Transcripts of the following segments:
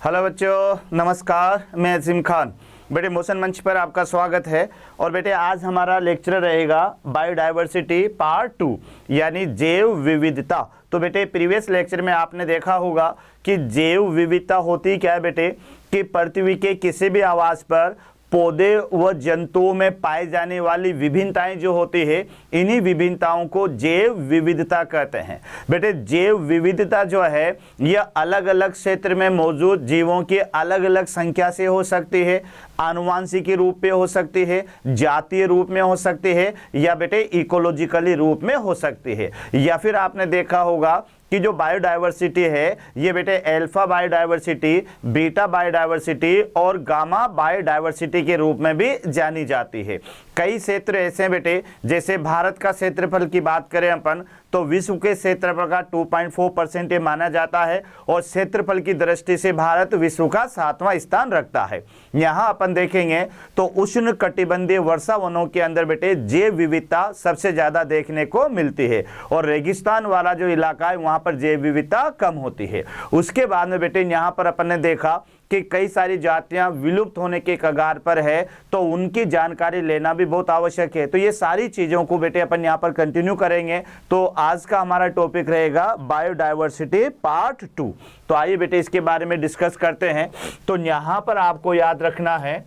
Hello बच्चों, नमस्कार। मैं अजीम खान। बेटे मोशन मंच पर आपका स्वागत है। और बेटे आज हमारा लेक्चर रहेगा बायोडाइवर्सिटी पार्ट 2 यानी जैव विविधता। तो बेटे प्रीवियस लेक्चर में आपने देखा होगा कि जैव विविधता होती क्या है बेटे, कि पृथ्वी के किसी भी आवास पर पौधे व जंतुओं में पाई जाने वाली विभिन्नताएं जो होती है, इन्हीं विभिन्नताओं को जैव विविधता कहते हैं। बेटे जैव विविधता जो है यह अलग अलग क्षेत्र में मौजूद जीवों की अलग अलग संख्या से हो सकती है, आनुवांशिकी रूप में हो सकती है, जातीय रूप में हो सकती है, या बेटे इकोलॉजिकली रूप में हो सकती है। या फिर आपने देखा होगा कि जो बायोडाइवर्सिटी है ये बेटे अल्फा बायोडाइवर्सिटी, बीटा बायोडाइवर्सिटी और गामा बायोडाइवर्सिटी के रूप में भी जानी जाती है। कई क्षेत्र ऐसे हैं बेटे, जैसे भारत का क्षेत्रफल की बात करें अपन तो विश्व के क्षेत्रफल का 2.4% ये माना जाता है और क्षेत्रफल की दृष्टि से भारत विश्व का 7वां स्थान रखता है। यहाँ अपन देखेंगे तो उष्ण कटिबंधीय वर्षा वनों के अंदर बेटे जैव विविधता सबसे ज्यादा देखने को मिलती है और रेगिस्तान वाला जो इलाका है वहां पर जैव विविधता कम होती है। उसके बाद में बेटे यहाँ पर अपन ने देखा कि कई सारी जातियां विलुप्त होने के कगार पर है, तो उनकी जानकारी लेना भी बहुत आवश्यक है। तो ये सारी चीजों को बेटे अपन यहाँ पर कंटिन्यू करेंगे। तो आज का हमारा टॉपिक रहेगा बायोडाइवर्सिटी पार्ट 2। तो आइए बेटे इसके बारे में डिस्कस करते हैं। तो यहाँ पर आपको याद रखना है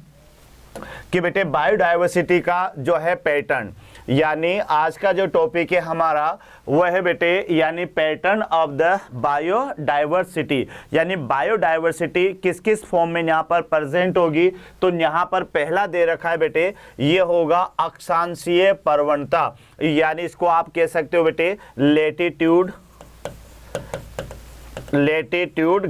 कि बेटे बायोडाइवर्सिटी का जो है पैटर्न, यानी आज का जो टॉपिक है हमारा वह है बेटे यानी पैटर्न ऑफ द बायोडाइवर्सिटी, यानी बायोडाइवर्सिटी किस किस फॉर्म में यहाँ पर प्रेजेंट होगी। तो यहाँ पर पहला दे रखा है बेटे, ये होगा अक्षांशीय प्रवणता, यानी इसको आप कह सकते हो बेटे लेटीट्यूड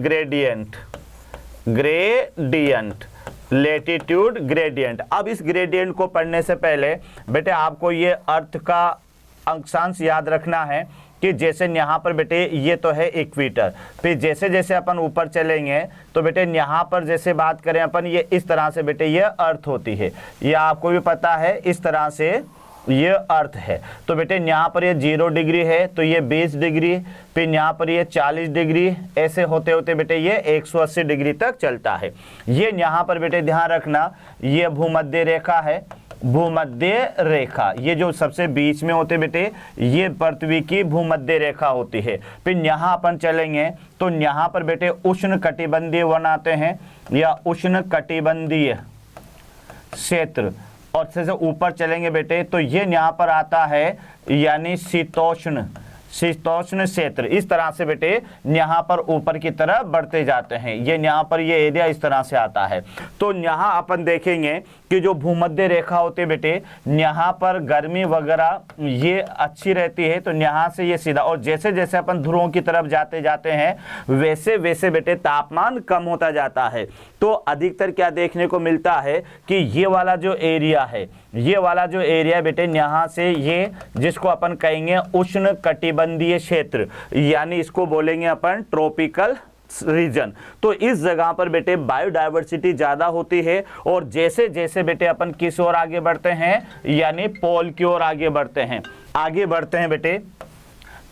ग्रेडियंट। अब इस ग्रेडियंट को पढ़ने से पहले बेटे आपको ये अर्थ का अक्षांश याद रखना है कि जैसे यहाँ पर बेटे ये तो है इक्वेटर, फिर जैसे जैसे अपन ऊपर चलेंगे तो बेटे यहाँ पर जैसे बात करें अपन ये इस तरह से बेटे ये अर्थ होती है, ये आपको भी पता है इस तरह से ये अर्थ है। तो बेटे यहाँ पर ये 0 डिग्री है तो ये 20 डिग्री, फिर यहाँ पर ये 40 डिग्री, ऐसे होते होते बेटे ये 180 डिग्री तक चलता है। ये यहाँ पर बेटे ध्यान रखना ये भूमध्य रेखा है, भूमध्य रेखा ये जो सबसे बीच में होते बेटे ये पृथ्वी की भूमध्य रेखा होती है। फिर यहाँ अपन चलेंगे तो यहाँ पर बेटे उष्ण कटिबंधीय वन आते हैं या उष्ण कटिबंधीय क्षेत्र, और से ऊपर चलेंगे बेटे तो ये यहाँ पर आता है यानी शीतोष्ण क्षेत्र। इस तरह से बेटे यहाँ पर ऊपर की तरफ बढ़ते जाते हैं, ये यहाँ पर ये एरिया इस तरह से आता है। तो यहाँ अपन देखेंगे कि जो भूमध्य रेखा होती है बेटे यहाँ पर गर्मी वगैरह ये अच्छी रहती है, तो यहाँ से ये सीधा, और जैसे जैसे अपन ध्रुवों की तरफ जाते जाते हैं वैसे वैसे बेटे तापमान कम होता जाता है। तो अधिकतर क्या देखने को मिलता है कि ये वाला जो एरिया है, ये वाला जो एरिया बेटे यहाँ से ये जिसको अपन कहेंगे उष्ण कटिबंधीय क्षेत्र, यानी इसको बोलेंगे अपन ट्रॉपिकल रीजन। तो इस जगह पर बेटे बायोडाइवर्सिटी ज्यादा होती है और जैसे जैसे बेटे अपन किस ओर आगे बढ़ते हैं यानी पोल की ओर आगे बढ़ते हैं बेटे,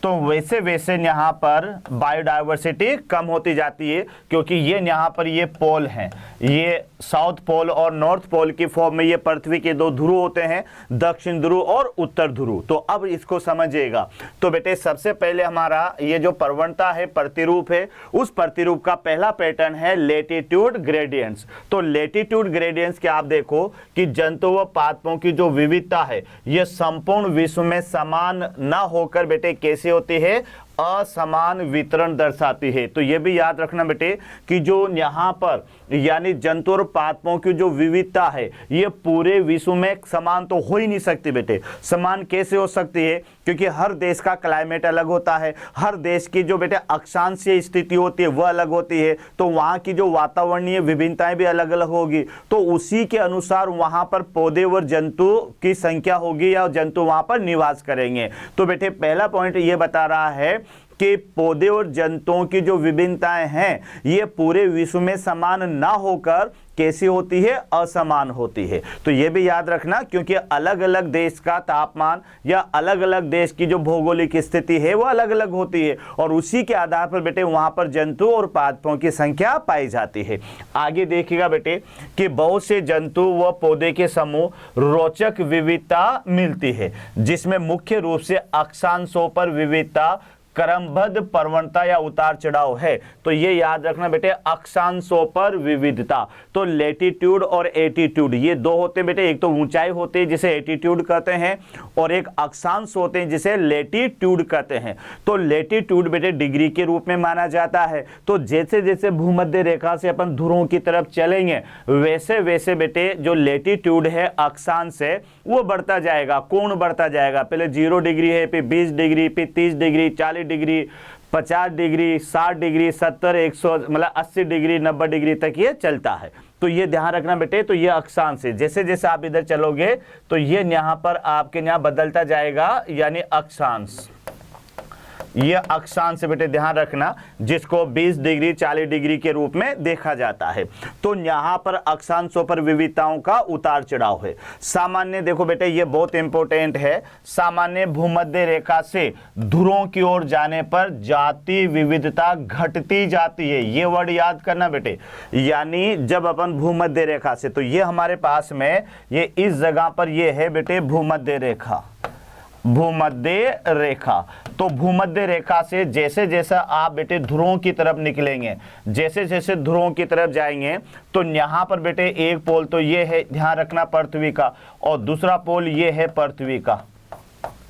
तो वैसे वैसे यहाँ पर बायोडाइवर्सिटी कम होती जाती है, क्योंकि ये यहाँ पर ये पोल हैं, ये साउथ पोल और नॉर्थ पोल की फॉर्म में ये पृथ्वी के 2 ध्रुव होते हैं, दक्षिण ध्रुव और उत्तर ध्रुव। तो अब इसको समझिएगा। तो बेटे सबसे पहले हमारा ये जो प्रवणता है, प्रतिरूप है, उस प्रतिरूप का पहला पैटर्न है लेटीट्यूड ग्रेडियंट्स। तो लेटीट्यूड ग्रेडियंट्स के आप देखो कि जंतु व पादपों की जो विविधता है ये संपूर्ण विश्व में समान न होकर बेटे कैसे होती है, असमान वितरण दर्शाती है। तो ये भी याद रखना बेटे कि जो यहाँ पर यानी जंतु और पादपों की जो विविधता है ये पूरे विश्व में समान तो हो ही नहीं सकती बेटे। समान कैसे हो सकती है, क्योंकि हर देश का क्लाइमेट अलग होता है, हर देश की जो बेटे अक्षांशीय स्थिति होती है वह अलग होती है, तो वहाँ की जो वातावरणीय विभिन्नताएं भी अलग अलग होगी। तो उसी के अनुसार वहाँ पर पौधे व जंतु की संख्या होगी या जंतु वहाँ पर निवास करेंगे। तो बेटे पहला पॉइंट ये बता रहा है कि पौधे और जंतुओं की जो विभिन्नताएं हैं ये पूरे विश्व में समान ना होकर कैसी होती है, असमान होती है। तो ये भी याद रखना, क्योंकि अलग अलग देश का तापमान या अलग अलग देश की जो भौगोलिक स्थिति है वो अलग अलग होती है और उसी के आधार पर बेटे वहां पर जंतु और पादपों की संख्या पाई जाती है। आगे देखिएगा बेटे कि बहुत से जंतु व पौधे के समूह रोचक विविधता मिलती है, जिसमें मुख्य रूप से अक्षांशों पर विविधता, क्रमबद्ध प्रवणता या उतार चढ़ाव है। तो ये याद रखना बेटे, अक्षांशों पर विविधता। तो लेटीट्यूड और एटीट्यूड ये दो होते हैं बेटे, एक तो ऊंचाई होती है जिसे एटीट्यूड कहते हैं और एक अक्षांश होते हैं जिसे लेटीट्यूड कहते हैं। तो लेटीट्यूड बेटे डिग्री के रूप में माना जाता है। तो जैसे जैसे भूमध्य रेखा से अपन ध्रुवों की तरफ चलेंगे वैसे वैसे बेटे जो लेटीट्यूड है, अक्षांश है, वो बढ़ता जाएगा, कोण बढ़ता जाएगा। पहले 0 डिग्री है, फिर 20 डिग्री, फिर 30 डिग्री, 40 डिग्री, 50 डिग्री, 60 डिग्री, 70, 100 मतलब 80 डिग्री, 90 डिग्री तक ये चलता है। तो ये ध्यान रखना बेटे। तो ये अक्षांश है, जैसे जैसे आप इधर चलोगे तो ये यहाँ पर आपके यहाँ बदलता जाएगा, यानी अक्षांश। ये अक्षांश से बेटे ध्यान रखना, जिसको 20 डिग्री 40 डिग्री के रूप में देखा जाता है। तो यहाँ पर अक्षांशों पर विविधताओं का उतार चढ़ाव है। सामान्य देखो बेटे ये बहुत इंपॉर्टेंट है, सामान्य भूमध्य रेखा से ध्रुवों की ओर जाने पर जाति विविधता घटती जाती है। ये वर्ड याद करना बेटे, यानी जब अपन भूमध्य रेखा से, तो ये हमारे पास में ये इस जगह पर ये है बेटे भूमध्य रेखा, भूमध्य रेखा। तो भूमध्य रेखा से जैसे जैसा आप बेटे ध्रुवों की तरफ निकलेंगे, जैसे जैसे ध्रुवों की तरफ जाएंगे तो यहाँ पर बेटे एक पोल तो ये है, ध्यान रखना, पृथ्वी का, और दूसरा पोल ये है पृथ्वी का,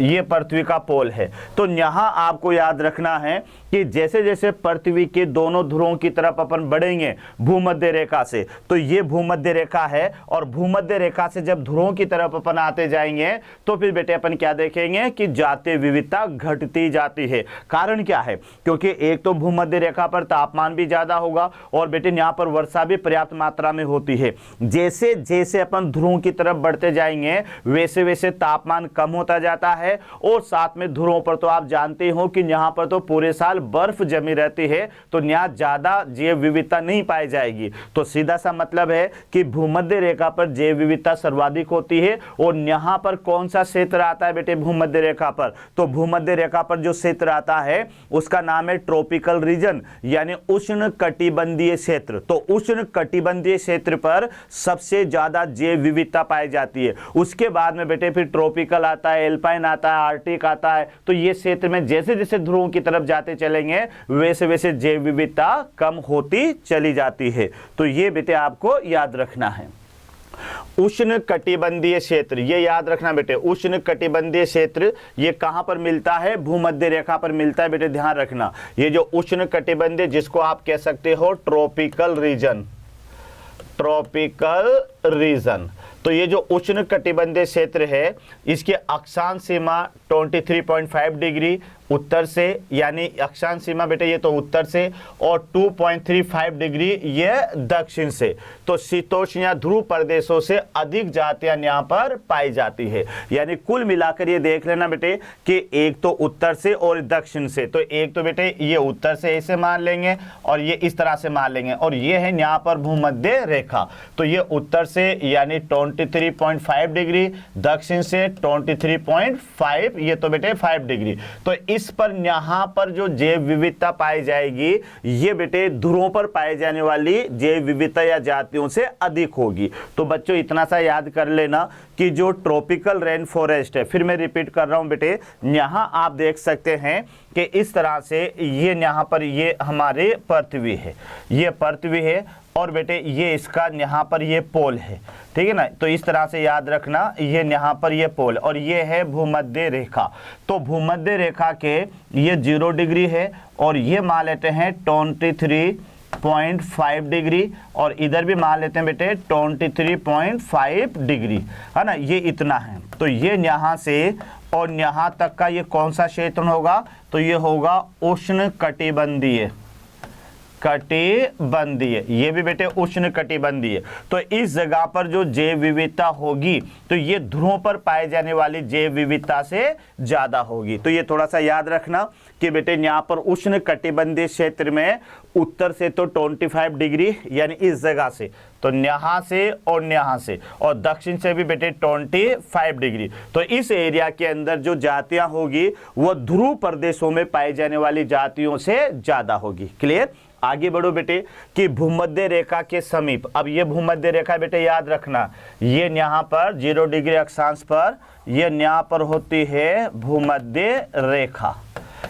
ये पृथ्वी का पोल है। तो यहाँ आपको याद रखना है कि जैसे जैसे पृथ्वी के दोनों ध्रुवों की तरफ अपन बढ़ेंगे भूमध्य रेखा से, तो ये भूमध्य रेखा है, और भूमध्य रेखा से जब ध्रुवों की तरफ अपन आते जाएंगे तो फिर बेटे अपन क्या देखेंगे कि जातीय विविधता घटती जाती है। कारण क्या है? क्योंकि एक तो भूमध्य रेखा पर तापमान भी ज्यादा होगा और बेटे यहाँ पर वर्षा भी पर्याप्त मात्रा में होती है। जैसे जैसे अपन ध्रुवों की तरफ बढ़ते जाएंगे वैसे वैसे तापमान कम होता जाता है, और साथ में ध्रुवों पर तो आप जानते हो कि यहाँ पर तो पूरे साल बर्फ जमी रहती है, तो यहाँ ज्यादा जैव विविधता नहीं पाई जाएगी। तो सीधा सा मतलब है कि भूमध्य रेखा पर जैव विविधता सर्वाधिक होती है। और यहाँ पर कौन सा क्षेत्र आता है बेटे भूमध्य रेखा पर? तो भूमध्य रेखा पर जो क्षेत्र आता है उसका नाम है ट्रॉपिकल रीजन, यानी उष्ण कटिबंधीय क्षेत्र। तो उष्ण कटिबंधीय क्षेत्र पर सबसे ज्यादा जैव विविधता पाई जाती है। उसके बाद में बेटे फिर ट्रॉपिकल आता है, एल्पाइन आता है, आर्टिक आता है। तो ये क्षेत्र में जैसे जैसे ध्रुवों की तरफ जाते चलेंगे वैसे वैसे जैव विविधता कम होती चली जाती है। तो ये बेटे आपको याद रखना है। उष्ण कटिबंधीय क्षेत्र, ये याद रखना बेटे, उष्ण कटिबंधीय क्षेत्र ये कहां पर मिलता है? भूमध्य रेखा पर मिलता है बेटे, ध्यान रखना। ये जो उष्ण कटिबंधीय, जिसको आप कह सकते हो ट्रॉपिकल रीजन, ट्रॉपिकल रीजन। तो ये जो उष्ण कटिबंधीय क्षेत्र है इसकी अक्षांश सीमा 23.5 डिग्री उत्तर से, यानी अक्षांश सीमा बेटे ये तो उत्तर से, और 2.35 डिग्री ये दक्षिण से। तो शीतोष्ण या ध्रुव प्रदेशों से अधिक जातियां यहाँ पर पाई जाती है। यानी कुल मिलाकर ये देख लेना बेटे कि एक तो उत्तर से और दक्षिण से। तो एक तो बेटे ये उत्तर से ऐसे मान लेंगे और ये इस तरह से मान लेंगे, और ये है यहाँ पर भूमध्य रेखा। तो ये उत्तर से यानी 23.5 डिग्री, दक्षिण से 23.5, ये तो बेटे 5 डिग्री। तो इस पर यहाँ पर जो जैव विविधता पाई जाएगी ये बेटे ध्रुवों पर पाए जाने वाली जैव विविधता या जातियों से अधिक होगी। तो बच्चों इतना सा याद कर लेना कि जो ट्रॉपिकल रेन फॉरेस्ट है, फिर मैं रिपीट कर रहा हूं बेटे, यहाँ आप देख सकते हैं कि इस तरह से ये यहाँ पर ये हमारे पृथ्वी है, ये पृथ्वी है, और बेटे ये इसका यहाँ पर ये पोल है, ठीक है ना। तो इस तरह से याद रखना, ये यहाँ पर ये पोल, और ये है भूमध्य रेखा। तो भूमध्य रेखा के ये 0 डिग्री है, और ये मान लेते हैं 23.5 डिग्री, और इधर भी मान लेते हैं बेटे 23.5 डिग्री, है ना। ये इतना है। तो ये यहाँ से और यहाँ तक का ये कौन सा क्षेत्र होगा? तो ये होगा उष्ण कटिबंधीय, कटिबंधीय, ये भी बेटे उष्ण कटिबंधीय। तो इस जगह पर जो जैव विविधता होगी तो ये ध्रुवों पर पाए जाने वाली जैव विविधता से ज्यादा होगी। तो ये थोड़ा सा याद रखना कि बेटे यहाँ पर उष्ण कटिबंधीय क्षेत्र में उत्तर से तो 25 डिग्री यानी इस जगह से, तो यहाँ से और दक्षिण से भी बेटे 25 डिग्री। तो इस एरिया के अंदर जो जातियां होगी वो ध्रुव प्रदेशों में पाई जाने वाली जातियों से ज्यादा होगी। क्लियर? आगे बढ़ो बेटे कि भूमध्य रेखा के समीप, अब ये भूमध्य रेखा बेटे याद रखना, ये यहाँ पर 0 डिग्री अक्षांश पर, ये यहाँ पर होती है भूमध्य रेखा,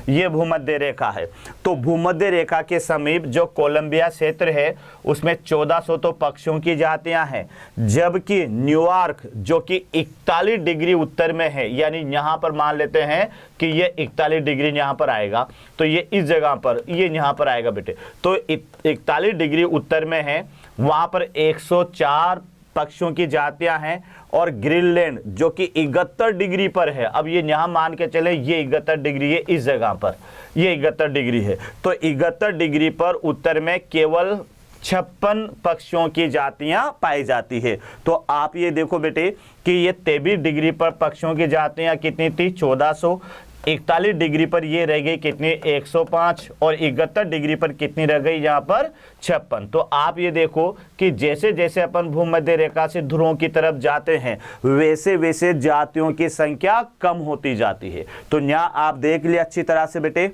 ये भूमध्य रेखा है। तो भूमध्य रेखा के समीप जो कोलंबिया क्षेत्र है उसमें 1400 तो पक्षियों की जातियां हैं, जबकि न्यूयॉर्क जो कि 41 डिग्री उत्तर में है, यानी यहाँ पर मान लेते हैं कि ये 41 डिग्री यहाँ पर आएगा, तो ये इस जगह पर, ये यहाँ पर आएगा बेटे, तो 41 डिग्री उत्तर में है, वहाँ पर 104 पक्षियों की जातियां हैं। और ग्रीनलैंड जो कि 71 डिग्री पर है, अब ये यहाँ मान के चले ये 71 डिग्री है, इस जगह पर ये 71 डिग्री है, तो 71 डिग्री पर उत्तर में केवल 56 पक्षियों की जातियां पाई जाती है। तो आप ये देखो बेटे कि ये 23 डिग्री पर पक्षियों की जातियां कितनी थी? 1400। 41 डिग्री पर ये रह गई कितनी? 105। और 71 डिग्री पर कितनी रह गई? यहाँ पर 56। तो आप ये देखो कि जैसे जैसे अपन भूमध्य रेखा से ध्रुवों की तरफ जाते हैं वैसे वैसे जातियों की संख्या कम होती जाती है। तो यहाँ आप देख लिया अच्छी तरह से बेटे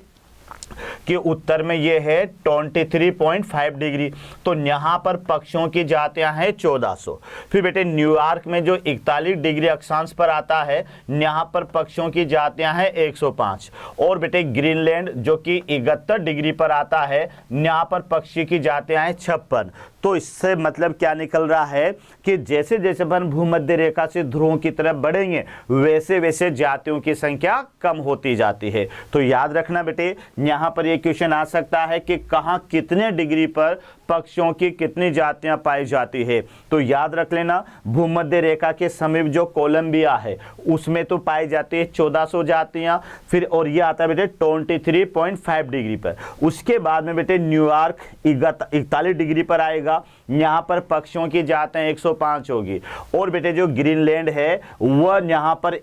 कि उत्तर में ये है 23.5 डिग्री, तो यहाँ पर पक्षियों की जातियां हैं 1400। फिर बेटे न्यूयॉर्क में जो 41 डिग्री अक्षांश पर आता है, यहाँ पर पक्षियों की जातियां हैं 105। और बेटे ग्रीनलैंड जो कि 71 डिग्री पर आता है, यहाँ पर पक्षी की जातियां हैं 56। तो इससे मतलब क्या निकल रहा है कि जैसे जैसे अपन भूमध्य रेखा से ध्रुवों की तरफ बढ़ेंगे वैसे वैसे जातियों की संख्या कम होती जाती है। तो याद रखना बेटे, यहाँ पर ये क्वेश्चन आ सकता है कि कहाँ कितने डिग्री पर पक्षियों की कितनी जातियां पाई जाती है। तो याद रख लेना, भूमध्य रेखा के समीप जो कोलंबिया है उसमें तो पाई जाती है 1400 जातियां। फिर और ये आता है बेटे 23.5 डिग्री पर। उसके बाद में बेटे न्यूयॉर्क 41 डिग्री पर आएगा, यहाँ पर पक्षियों की जातियां 105 होगी। और बेटे जो ग्रीनलैंड है वह यहाँ पर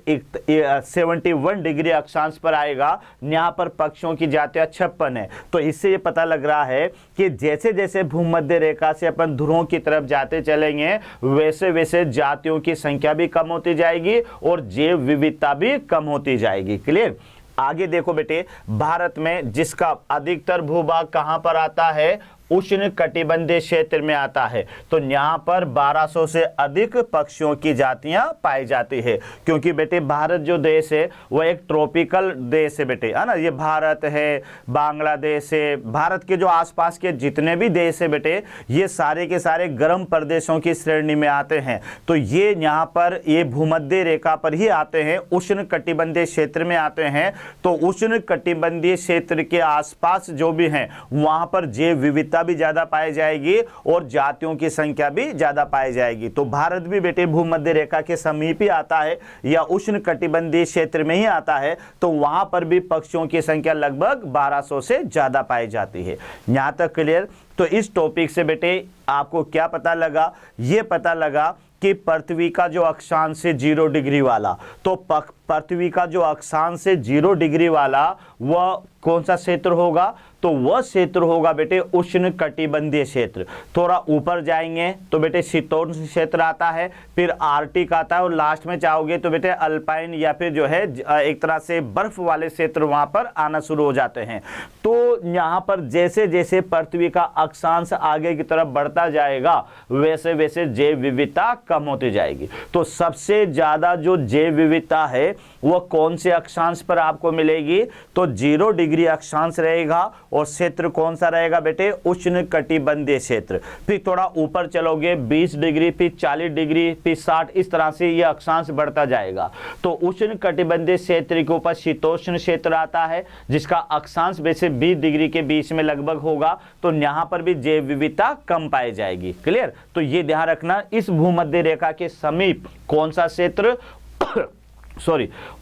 71 डिग्री अक्षांश पर आएगा, यहाँ पर पक्षियों की जातियां 56 है। तो इससे ये पता लग रहा है कि जैसे जैसे भूमध्य रेखा से अपन ध्रुवों की तरफ जाते चलेंगे वैसे वैसे जातियों की संख्या भी कम होती जाएगी और जैव विविधता भी कम होती जाएगी। क्लियर? आगे देखो बेटे, भारत में जिसका अधिकतर भूभाग कहां पर आता है? उष्ण कटिबंधीय क्षेत्र में आता है। तो यहाँ पर 1200 से अधिक पक्षियों की जातियां पाई जाती है, क्योंकि बेटे भारत जो देश है वह एक ट्रॉपिकल देश है बेटे, है ना। ये भारत है, बांग्लादेश है, भारत के जो आसपास के जितने भी देश है बेटे ये सारे के सारे गर्म प्रदेशों की श्रेणी में आते हैं। तो ये यहाँ पर ये भूमध्य रेखा पर ही आते हैं, उष्ण कटिबंधीय क्षेत्र में आते हैं। तो उष्ण कटिबंधीय क्षेत्र के आसपास जो भी हैं वहां पर जैव विविधता भी ज्यादा पाई जाएगी और जातियों की संख्या भी ज्यादा पाई जाएगी। तो भारत भी बेटे भूमध्य रेखा के समीप ही आता है या उष्ण कटिबंधीय क्षेत्र में ही आता है, तो वहां पर भी पक्षियों की संख्या लगभग 1200 से ज्यादा पाई जाती है। यहां तक क्लियर? तो इस टॉपिक से बेटे आपको क्या पता लगा? ये पता लगा कि पृथ्वी का जो अक्षांश है 0 डिग्री वाला, तो पृथ्वी का जो अक्षांश है 0 डिग्री वाला वह कौन सा क्षेत्र होगा? तो वह क्षेत्र होगा बेटे उष्ण कटिबंधीय क्षेत्र। थोड़ा ऊपर जाएंगे तो बेटे शीतोष्ण क्षेत्र आता है, फिर आर्कटिक आता है, और लास्ट में चाहोगे तो बेटे अल्पाइन या फिर जो है एक तरह से बर्फ वाले क्षेत्र वहां पर आना शुरू हो जाते हैं। तो यहाँ पर जैसे जैसे पृथ्वी का अक्षांश आगे की तरफ बढ़ता जाएगा वैसे वैसे जैव विविधता कम होती जाएगी। तो सबसे ज्यादा जो जैव विविधता है वह कौन से अक्षांश पर आपको मिलेगी? तो 0 डिग्री अक्षांश रहेगा, और क्षेत्र कौन सा रहेगा बेटे? उष्ण कटिबंधीय क्षेत्र। फिर थोड़ा ऊपर चलोगे 20 डिग्री, फिर 40 डिग्री, फिर 60, इस तरह से यह अक्षांश बढ़ता जाएगा। तो उष्ण कटिबंधीय क्षेत्र के ऊपर शीतोष्ण क्षेत्र आता है जिसका अक्षांश वैसे 20 डिग्री के बीच में लगभग होगा। तो यहाँ पर भी जैव विविधता कम पाई जाएगी। क्लियर? तो ये ध्यान रखना, इस भूमध्य रेखा के समीप कौन सा क्षेत्र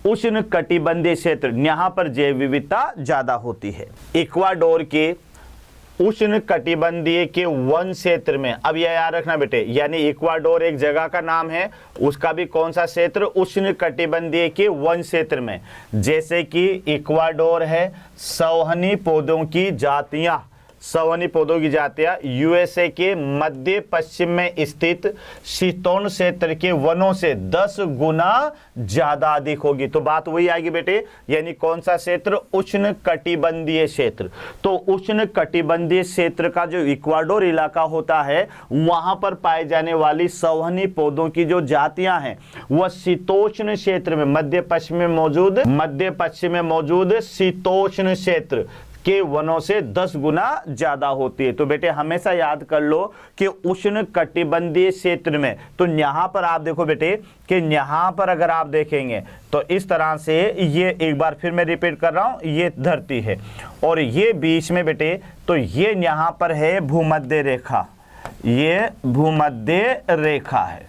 उष्ण कटिबंधीय क्षेत्र, यहां पर जैव विविधता ज्यादा होती है। इक्वाडोर के उष्ण कटिबंधीय के वन क्षेत्र में, अब यह याद रखना बेटे, यानी इक्वाडोर एक जगह का नाम है, उसका भी कौन सा क्षेत्र, उष्ण कटिबंधीय के वन क्षेत्र में। जैसे कि इक्वाडोर है, संवहनी पौधों की जातियां, संवहनी पौधों की जातियां यूएसए के मध्य पश्चिम में स्थित शीतोष्ण क्षेत्र के वनों से 10 गुना ज्यादा अधिक होगी। तो बात वही आएगी बेटे, यानी कौन सा क्षेत्र, उष्ण कटिबंधीय क्षेत्र। तो उष्ण कटिबंधीय क्षेत्र का जो इक्वाडोर इलाका होता है, वहां पर पाए जाने वाली संवहनी पौधों की जो जातियां हैं वह शीतोष्ण क्षेत्र में, मध्य पश्चिम में मौजूद शीतोष्ण क्षेत्र के वनों से 10 गुना ज्यादा होती है। तो बेटे हमेशा याद कर लो कि उष्ण कटिबंधीय क्षेत्र में, तो यहां पर आप देखो बेटे कि यहां पर अगर आप देखेंगे तो इस तरह से, ये एक बार फिर मैं रिपीट कर रहा हूं, ये धरती है और ये बीच में बेटे, तो ये यहां पर है भूमध्य रेखा, ये भूमध्य रेखा है।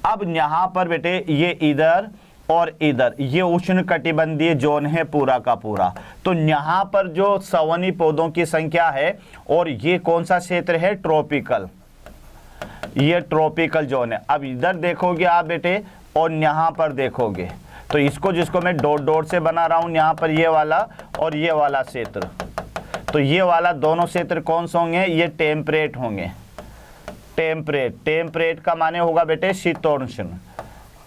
अब यहां पर बेटे ये इधर और इधर ये उष्ण कटिबंधीय जोन है पूरा का पूरा। तो यहां पर जो संवहनी पौधों की संख्या है, और ये कौन सा क्षेत्र है, ट्रॉपिकल, ये ट्रॉपिकल जोन है। अब इधर देखोगे आप बेटे और यहां पर देखोगे, तो इसको जिसको मैं डॉट डॉट से बना रहा हूं, यहां पर ये वाला और ये वाला क्षेत्र, तो ये वाला दोनों क्षेत्र कौन से होंगे, ये टेम्परेट होंगे। टेम्परेट का माने होगा बेटे शीतोष्ण,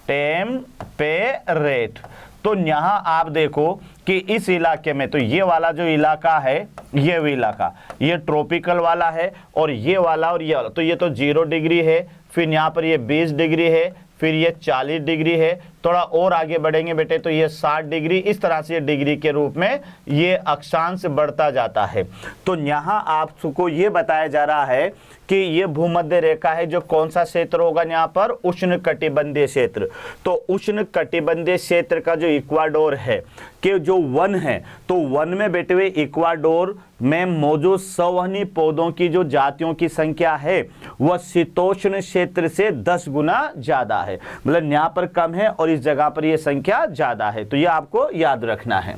टेम्परेट। तो यहां आप देखो कि इस इलाके में, तो ये वाला जो इलाका है, ये भी इलाका, ये ट्रॉपिकल वाला है, और ये वाला और ये वाला, तो ये तो 0 डिग्री है, फिर यहाँ पर ये 20 डिग्री है, फिर ये 40 डिग्री है, थोड़ा और आगे बढ़ेंगे बेटे तो ये 60 डिग्री, इस तरह से डिग्री के रूप में ये अक्षांश बढ़ता जाता है। तो यहाँ आपको ये बताया जा रहा है कि ये भूमध्य रेखा है, जो कौन सा क्षेत्र होगा यहाँ पर, उष्ण कटिबंधीय क्षेत्र। तो उष्ण कटिबंधीय क्षेत्र का जो इक्वाडोर है कि जो वन है, तो वन में बेटे हुए इक्वाडोर में मौजूद संवहनी पौधों की जो जातियों की संख्या है वह शीतोष्ण क्षेत्र से 10 गुना ज्यादा है, मतलब यहाँ पर कम है और इस जगह पर यह संख्या ज्यादा है। तो यह आपको याद रखना है।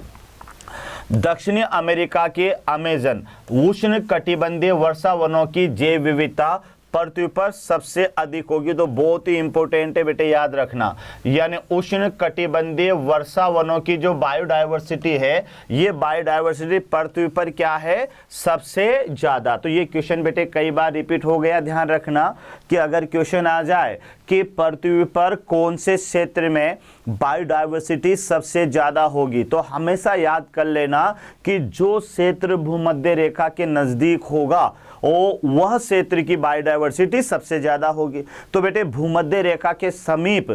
दक्षिणी अमेरिका के अमेजन उष्ण कटिबंधीय वर्षा वनों की जैव विविधता पृथ्वी पर सबसे अधिक होगी। तो बहुत ही इंपॉर्टेंट है बेटे, याद रखना, यानी उष्ण कटिबंधीय वर्षा वनों की जो बायोडायवर्सिटी है, ये बायोडायवर्सिटी पृथ्वी पर क्या है, सबसे ज्यादा। तो ये क्वेश्चन बेटे कई बार रिपीट हो गया, ध्यान रखना कि अगर क्वेश्चन आ जाए कि पृथ्वी पर कौन से क्षेत्र में बायोडायवर्सिटी सबसे ज्यादा होगी, तो हमेशा याद कर लेना कि जो क्षेत्र भूमध्य रेखा के नजदीक होगा वह क्षेत्र की बायोडायवर्सिटी सबसे ज्यादा होगी। तो बेटे भूमध्य रेखा के समीप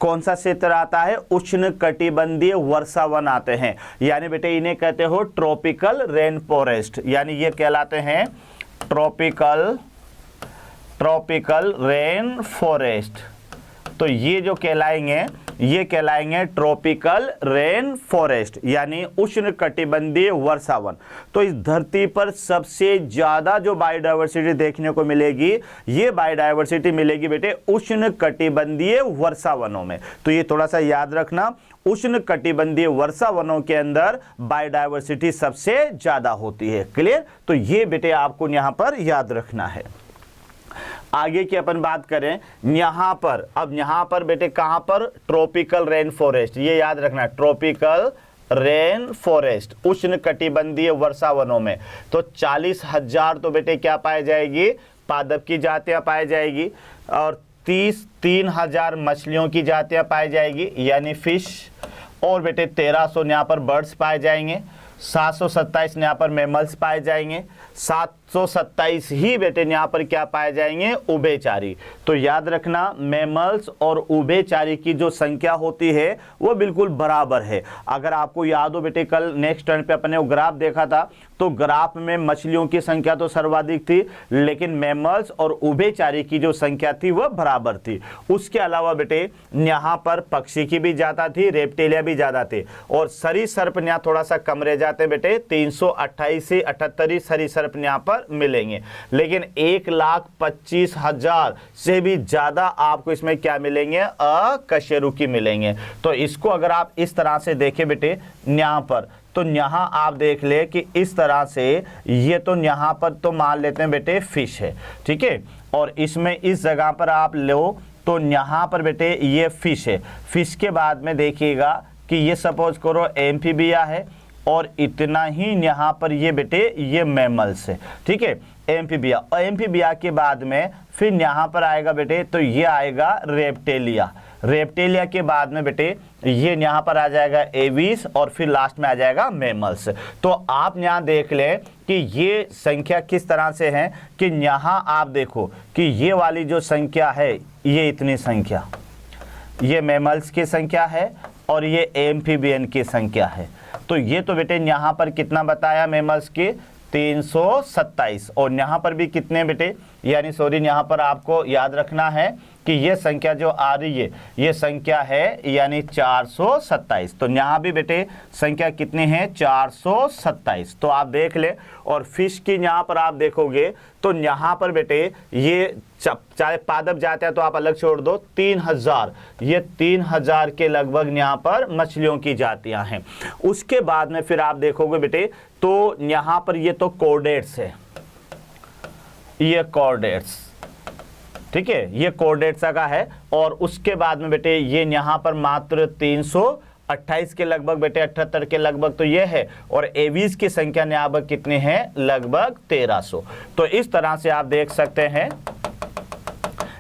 कौन सा क्षेत्र आता है, उष्ण कटिबंधीय वर्षा वन आते हैं, यानी बेटे इन्हें कहते हो ट्रॉपिकल रेन फॉरेस्ट, यानी ये कहलाते हैं ट्रॉपिकल रेन फॉरेस्ट। तो ये जो कहलाएंगे, ये कहलाएंगे ट्रॉपिकल रेन फॉरेस्ट, यानी उष्ण कटिबंधीय वर्षा वन। तो इस धरती पर सबसे ज्यादा जो बायोडायवर्सिटी देखने को मिलेगी, ये बायोडायवर्सिटी मिलेगी बेटे उष्ण कटिबंधीय वर्षा वनों में। तो ये थोड़ा सा याद रखना, उष्ण कटिबंधीय वर्षा वनों के अंदर बायोडायवर्सिटी सबसे ज्यादा होती है। क्लियर? तो ये बेटे आपको यहां पर याद रखना है। आगे की अपन बात करें यहां पर, अब यहां पर बेटे कहां पर, ट्रॉपिकल रेन फॉरेस्ट, ये याद रखना, ट्रॉपिकल रेन फॉरेस्ट उष्ण कटिबंधीय वर्षा वनों में। तो 40,000 तो बेटे क्या पाई जाएगी, पादप की जातियां पाई जाएगी, और 3,000 मछलियों की जातियां पाई जाएगी, यानी फिश, और बेटे 1300 यहाँ पर बर्ड्स पाए जाएंगे, 727 यहाँ पर मैमल्स पाए जाएंगे, 727 ही बेटे यहाँ पर क्या पाए जाएंगे, उभयचारी। तो याद रखना मैमल्स और उभयचारी की जो संख्या होती है वो बिल्कुल बराबर है। अगर आपको याद हो बेटे, कल नेक्स्ट टर्न पे अपने ग्राफ देखा था, तो ग्राफ में मछलियों की संख्या तो सर्वाधिक थी, लेकिन मैमल्स और उभयचारी की जो संख्या थी वह बराबर थी। उसके अलावा बेटे यहाँ पर पक्षी की भी ज्यादा थी, रेप्टिलिया भी ज्यादा थे, और सरीसृप यहाँ थोड़ा सा कम रह जाते बेटे, 328 से 78 सरीसृप यहाँ पर मिलेंगे, लेकिन 1,25,000 से भी ज्यादा आपको इसमें क्या मिलेंगे, अकशेरुकी मिलेंगे। तो इसको अगर आप इस तरह से देखें बेटे यहाँ पर, तो यहाँ आप देख ले कि इस तरह से ये तो यहाँ पर तो मान लेते हैं बेटे फिश है, ठीक है, और इसमें इस जगह पर आप लो तो यहाँ पर बेटे ये फिश है। फिश के बाद में देखिएगा कि ये सपोज करो एम्फीबिया है और इतना ही यहाँ पर ये बेटे ये मैमल्स है, ठीक है, एम्फीबिया। और एम्फीबिया के बाद में फिर यहाँ पर आएगा बेटे तो ये आएगा रेप्टेलिया। रेप्टेलिया के बाद में बेटे ये यहाँ पर आ जाएगा एविस और फिर लास्ट में आ जाएगा मैमल्स। तो आप यहाँ देख लें कि ये संख्या किस तरह से है कि यहाँ आप देखो कि ये वाली जो संख्या है ये इतनी संख्या, ये मैमल्स की संख्या है और ये एम्फीबियन की संख्या है। तो ये तो बेटे यहाँ पर कितना बताया मैमल्स की 327 और यहाँ पर भी कितने बेटे यानी सॉरी यहाँ पर आपको याद रखना है कि ये संख्या जो आ रही है ये संख्या है यानी 427। तो यहाँ भी बेटे संख्या कितनी है 427। तो आप देख ले और फिश की यहाँ पर आप देखोगे तो यहाँ पर बेटे ये चाहे पादप जाते हैं तो आप अलग छोड़ दो 3000, ये 3000 के लगभग यहाँ पर मछलियों की जातियां हैं। उसके बाद में फिर आप देखोगे बेटे तो यहाँ पर ये तो कॉर्डेट्स है, ये कॉर्डेट्स, ठीक है, ये कॉर्डेट्स का है। और उसके बाद में बेटे ये यहाँ पर मात्र 328 के लगभग बेटे 78 के लगभग तो ये है और एवीज की संख्या यहाँ पर कितनी है लगभग 1300। तो इस तरह से आप देख सकते हैं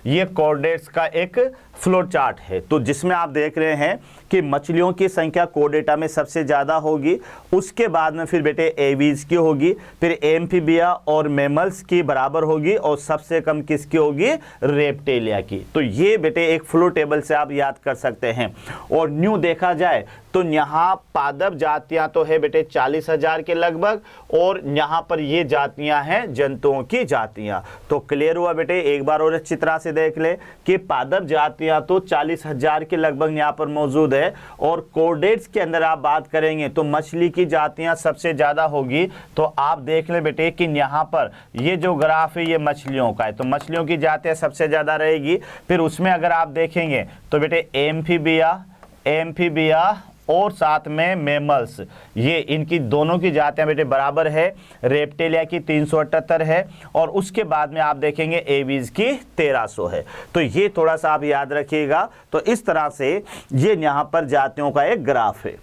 ये कॉर्डेट्स का एक फ्लो चार्ट है। तो जिसमें आप देख रहे हैं कि मछलियों की संख्या कोर्डेटा में सबसे ज़्यादा होगी, उसके बाद में फिर बेटे एवीज की होगी, फिर एम्फीबिया और मैमल्स की बराबर होगी और सबसे कम किसकी होगी रेप्टेलिया की। तो ये बेटे एक फ्लो टेबल से आप याद कर सकते हैं। और न्यू देखा जाए तो यहाँ पादप जातियाँ तो है बेटे 40,000 के लगभग और यहाँ पर ये जातियाँ हैं जंतुओं की जातियाँ। तो क्लियर हुआ बेटे, एक बार और अच्छी तरह से देख ले कि पादप जातियाँ तो 40,000 के लगभग यहाँ पर मौजूद है और कॉर्डेट्स के अंदर आप बात करेंगे तो मछली की जातियां सबसे ज्यादा होगी। तो आप देख ले बेटे कि यहाँ पर ये जो ग्राफ है ये मछलियों का है, तो मछलियों की जातियां सबसे ज्यादा रहेगी। फिर उसमें अगर आप देखेंगे तो बेटे एम्फीबिया और साथ में मैमल्स, ये इनकी दोनों की जातियां बेटे बराबर है। रेप्टेलिया की 378 है और उसके बाद में आप देखेंगे एवीज की 1300 है। तो ये थोड़ा सा आप याद रखिएगा। तो इस तरह से ये यहाँ पर जातियों का एक ग्राफ है।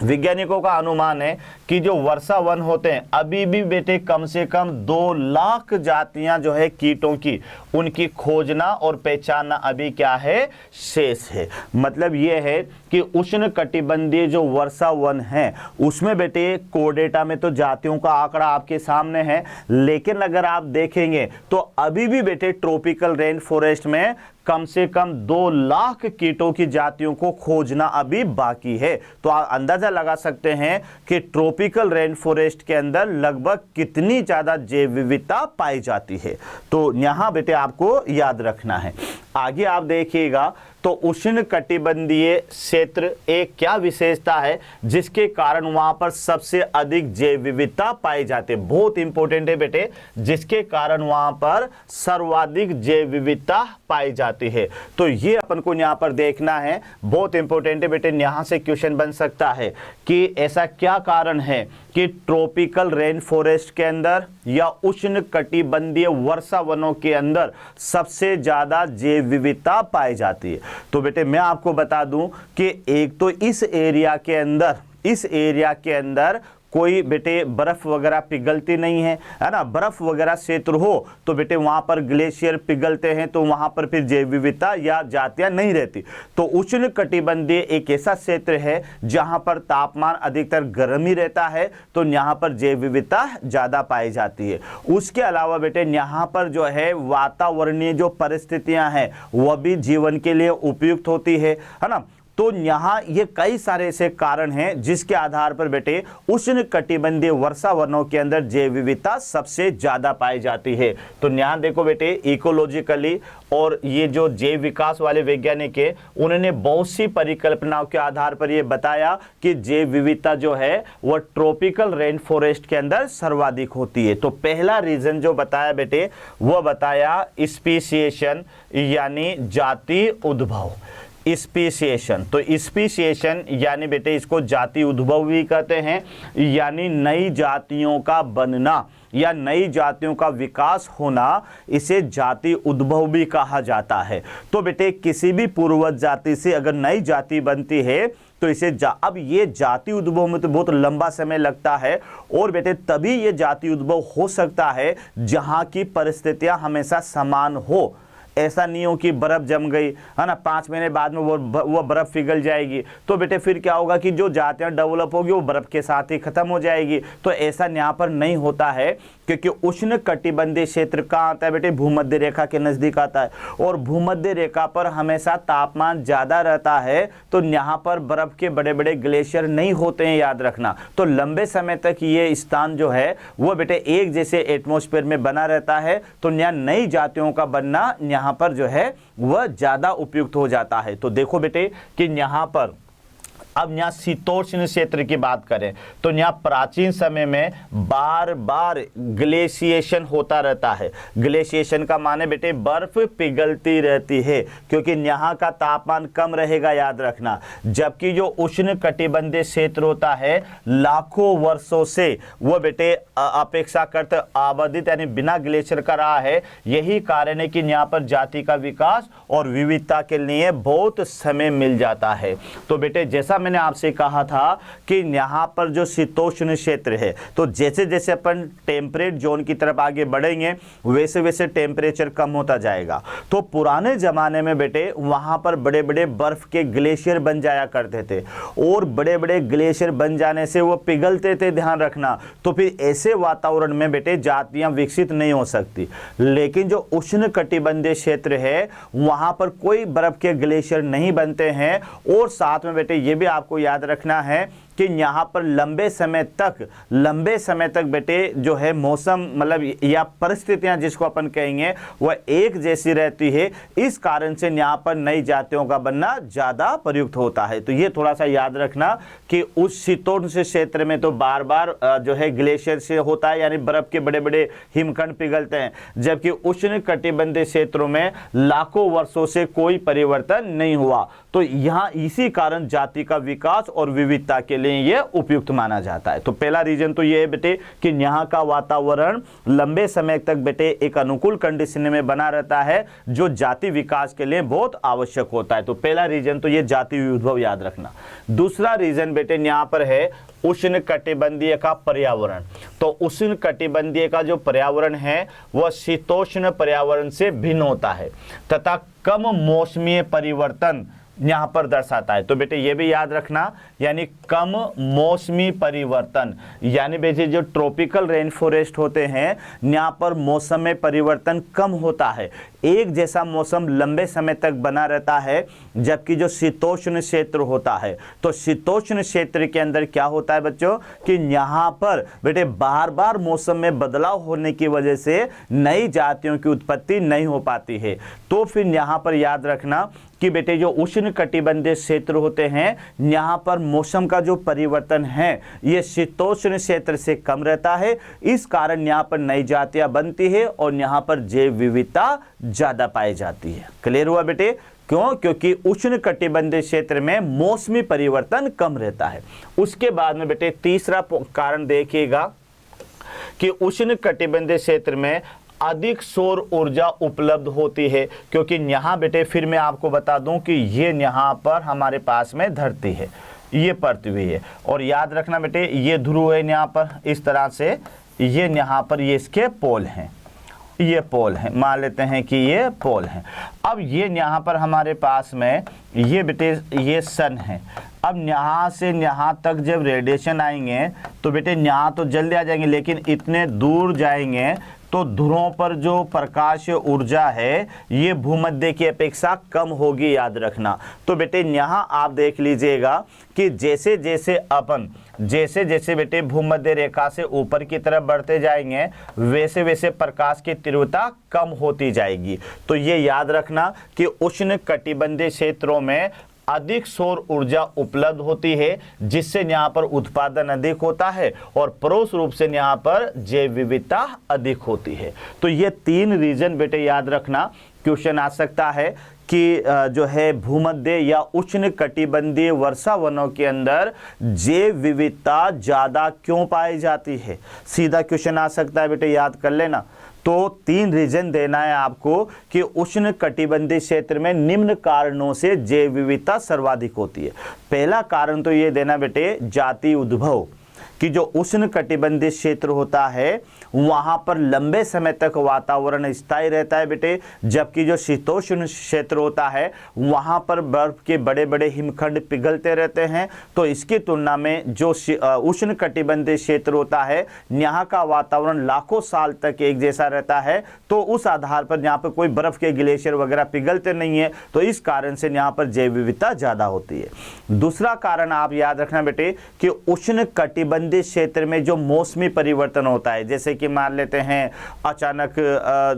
वैज्ञानिकों का अनुमान है कि जो वर्षा वन होते हैं अभी भी बेटे कम से कम 2 लाख जातियां जो है कीटों की उनकी खोजना और पहचानना अभी क्या है शेष है। मतलब ये है कि उष्ण कटिबंधीय जो वर्षा वन है उसमें बेटे कोर्डेटा में तो जातियों का आंकड़ा आपके सामने है, लेकिन अगर आप देखेंगे तो अभी भी बेटे ट्रॉपिकल रेन फॉरेस्ट में कम से कम 2 लाख कीटों की जातियों को खोजना अभी बाकी है। तो आप अंदाजा लगा सकते हैं कि ट्रॉपिकल रेन फॉरेस्ट के अंदर लगभग कितनी ज्यादा जैव विविधता पाई जाती है। तो यहां बेटे आपको याद रखना है। आगे आप देखिएगा तो उष्ण कटिबंधीय क्षेत्र एक क्या विशेषता है जिसके कारण वहां पर सबसे अधिक जैव विविधता पाई जाती है। बहुत इंपॉर्टेंट है बेटे, जिसके कारण वहां पर सर्वाधिक जैव विविधता पाई जाती है। तो ये अपन को यहाँ पर देखना है, बहुत इंपॉर्टेंट है बेटे। यहाँ से क्वेश्चन बन सकता है कि ऐसा क्या कारण है कि ट्रॉपिकल रेन फॉरेस्ट के अंदर या उष्ण कटिबंधीय वर्षा वनों के अंदर सबसे ज्यादा जैव विविधता पाई जाती है। तो बेटे मैं आपको बता दूं कि एक तो इस एरिया के अंदर कोई बेटे बर्फ वगैरह पिघलती नहीं है ना। बर्फ वगैरह क्षेत्र हो तो बेटे वहां पर ग्लेशियर पिघलते हैं तो वहां पर फिर जैव विविधता या जातियां नहीं रहती। तो उष्ण कटिबंधीय एक ऐसा क्षेत्र है जहां पर तापमान अधिकतर गर्म ही रहता है, तो यहाँ पर जैव विविधता ज्यादा पाई जाती है। उसके अलावा बेटे यहाँ पर जो है वातावरणीय जो परिस्थितियां हैं वह भी जीवन के लिए उपयुक्त होती है ना। तो यहाँ ये कई सारे ऐसे कारण हैं जिसके आधार पर बेटे उष्ण कटिबंधीय वर्षा वनों के अंदर जैव विविधता सबसे ज्यादा पाई जाती है। तो यहाँ देखो बेटे इकोलॉजिकली और ये जो जैव विकास वाले वैज्ञानिक है उन्होंने बहुत सी परिकल्पनाओं के आधार पर ये बताया कि जैव विविधता जो है वह ट्रॉपिकल रेन फॉरेस्ट के अंदर सर्वाधिक होती है। तो पहला रीजन जो बताया बेटे वह बताया स्पीशिएशन यानी जाति उद्भव। स्पीशिएशन। तो स्पीशिएशन यानी बेटे इसको जाति उद्भव भी कहते हैं, यानी नई जातियों का बनना या नई जातियों का विकास होना, इसे जाति उद्भव भी कहा जाता है। तो बेटे किसी भी पूर्वज जाति से अगर नई जाति बनती है तो इसे अब ये जाति उद्भव में तो बहुत लंबा समय लगता है, और बेटे तभी ये जाति उद्भव हो सकता है जहां की परिस्थितियां हमेशा समान हो। ऐसा नहीं हो कि बर्फ जम गई है ना, 5 महीने बाद में वो बर्फ पिघल जाएगी, तो बेटे फिर क्या होगा कि जो जातियां डेवलप होगी वो बर्फ के साथ ही खत्म हो जाएगी। तो ऐसा यहाँ पर नहीं होता है, क्योंकि उष्ण कटिबंधीय क्षेत्र कहाँ आता है बेटे, भूमध्य रेखा के नजदीक आता है, और भूमध्य रेखा पर हमेशा तापमान ज्यादा रहता है, तो यहाँ पर बर्फ के बड़े बड़े ग्लेशियर नहीं होते हैं, याद रखना। तो लंबे समय तक ये स्थान जो है वो बेटे एक जैसे एटमॉस्फेयर में बना रहता है, तो यहाँ नई जातियों का बनना यहाँ पर जो है वह ज्यादा उपयुक्त हो जाता है। तो देखो बेटे कि यहाँ पर अब यहाँ शीतोष्ण क्षेत्र की बात करें तो यहाँ प्राचीन समय में बार बार ग्लेशिएशन होता रहता है। ग्लेशिएशन का माने बेटे बर्फ पिघलती रहती है, क्योंकि यहाँ का तापमान कम रहेगा, याद रखना। जबकि जो उष्ण कटिबंधीय क्षेत्र होता है लाखों वर्षों से वो बेटे अपेक्षाकृत आबादित यानी बिना ग्लेशियर का रहा है। यही कारण है कि यहाँ पर जाति का विकास और विविधता के लिए बहुत समय मिल जाता है। तो बेटे जैसा मैंने आपसे कहा था कि यहाँ पर जो शीतोष्ण क्षेत्र है, तो जैसे जैसे अपन टेम्परेट जोन की तरफ आगे बढ़ेंगे वैसे वैसे टेम्परेचर कम होता जाएगा। तो पुराने जमाने में बेटे वहां पर बड़े बड़े बर्फ के ग्लेशियर बन जाया करते थे, और बड़े बड़े ग्लेशियर बन जाने से वो पिघलते थे, ध्यान रखना। तो फिर ऐसे वातावरण में बेटे जातियां विकसित नहीं हो सकती। लेकिन जो उष्ण कटिबंधीय क्षेत्र है वहां पर कोई बर्फ के ग्लेशियर नहीं बनते हैं, और साथ में बेटे ये भी आपको याद रखना है कि यहाँ पर लंबे समय तक बेटे जो है मौसम मतलब या परिस्थितियां जिसको अपन कहेंगे वह एक जैसी रहती है। इस कारण से यहाँ पर नई जातियों का बनना ज्यादा प्रयुक्त होता है। तो ये थोड़ा सा याद रखना कि उस शीतोष्ण क्षेत्र में तो बार बार जो है ग्लेशियर से होता है, यानी बर्फ के बड़े बड़े हिमखंड पिघलते हैं, जबकि उष्ण कटिबंधीय क्षेत्रों में लाखों वर्षों से कोई परिवर्तन नहीं हुआ। तो यहाँ इसी कारण जाति का विकास और विविधता के लिए ये उपयुक्त माना जाता है। तो पहला रीजन तो ये है बेटे कि यहाँ का वातावरण लंबे समय तक बेटे एक अनुकूल कंडीशन में बना रहता है, जो जाति विकास के लिए बहुत आवश्यक होता है। तो पहला रीजन तो ये जाति उद्भव, याद रखना। दूसरा रीजन बेटे यहाँ पर है उष्ण कटिबंधीय का पर्यावरण। तो उष्ण कटिबंधीय का जो पर्यावरण है वह शीतोष्ण पर्यावरण से भिन्न होता है तथा कम मौसमी परिवर्तन यहाँ पर दर्शाता है। तो बेटे ये भी याद रखना, यानी कम मौसमी परिवर्तन, यानी बेटे जो ट्रॉपिकल रेन फॉरेस्ट होते हैं यहाँ पर मौसम में परिवर्तन कम होता है, एक जैसा मौसम लंबे समय तक बना रहता है। जबकि जो शीतोष्ण क्षेत्र होता है, तो शीतोष्ण क्षेत्र के अंदर क्या होता है बच्चों कि यहाँ पर बेटे बार बार मौसम में बदलाव होने की वजह से नई जातियों की उत्पत्ति नहीं हो पाती है। तो फिर यहाँ पर याद रखना कि बेटे जो उष्ण कटिबंधीय क्षेत्र होते हैं यहाँ पर मौसम का जो परिवर्तन है ये शीतोष्ण क्षेत्र से कम रहता है। इस कारण यहाँ पर नई जातियां बनती है और यहाँ पर जैव विविधता ज्यादा पाई जाती है। क्लियर हुआ बेटे? क्यों? क्योंकि उष्ण कटिबंधीय क्षेत्र में मौसमी परिवर्तन कम रहता है। उसके बाद में बेटे तीसरा कारण देखिएगा कि उष्ण कटिबंधीय क्षेत्र में अधिक सौर ऊर्जा उपलब्ध होती है, क्योंकि यहाँ बेटे फिर मैं आपको बता दूं कि ये यहाँ पर हमारे पास में धरती है, ये पृथ्वी है, और याद रखना बेटे ये ध्रुव है यहाँ पर इस तरह से, ये यहाँ पर ये इसके पोल हैं, ये पोल हैं, मान लेते हैं कि ये पोल हैं। अब ये यहाँ पर हमारे पास में ये बेटे ये सन है। अब यहाँ से यहाँ तक जब रेडिएशन आएंगे तो बेटे यहाँ तो जल्दी आ जाएंगे, लेकिन इतने दूर जाएंगे तो ध्रुवों पर जो प्रकाश ऊर्जा है ये भूमध्य की अपेक्षा कम होगी, याद रखना। तो बेटे यहाँ आप देख लीजिएगा कि जैसे जैसे बेटे भूमध्य रेखा से ऊपर की तरफ बढ़ते जाएंगे वैसे वैसे प्रकाश की तीव्रता कम होती जाएगी। तो ये याद रखना कि उष्ण कटिबंधीय क्षेत्रों में अधिक सौर ऊर्जा उपलब्ध होती है, जिससे यहाँ पर उत्पादन अधिक होता है और परोक्ष रूप से यहाँ पर जैव विविधता अधिक होती है। तो ये 3 रीजन बेटे याद रखना। क्वेश्चन आ सकता है कि जो है भूमध्य या उष्ण कटिबंधीय वर्षा वनों के अंदर जैव विविधता ज़्यादा क्यों पाई जाती है? सीधा क्वेश्चन आ सकता है बेटे, याद कर लेना। तो 3 रीजन देना है आपको कि उष्ण कटिबंधीय क्षेत्र में निम्न कारणों से जैव विविधता सर्वाधिक होती है। पहला कारण तो ये देना बेटे, जाति उद्भव, कि जो उष्ण कटिबंधीय क्षेत्र होता है वहां पर लंबे समय तक वातावरण स्थायी रहता है बेटे, जबकि जो शीतोष्ण क्षेत्र होता है वहां पर बर्फ के बड़े बड़े हिमखंड पिघलते रहते हैं। तो इसकी तुलना में जो उष्ण कटिबंधीय क्षेत्र होता है यहाँ का वातावरण लाखों साल तक एक जैसा रहता है, तो उस आधार पर यहाँ पर कोई बर्फ के ग्लेशियर वगैरह पिघलते नहीं है, तो इस कारण से यहाँ पर जैव विविधता ज़्यादा होती है। दूसरा कारण आप याद रखना बेटे कि उष्ण कटिबंधीय क्षेत्र में जो मौसमी परिवर्तन होता है, जैसे कि मान लेते हैं अचानक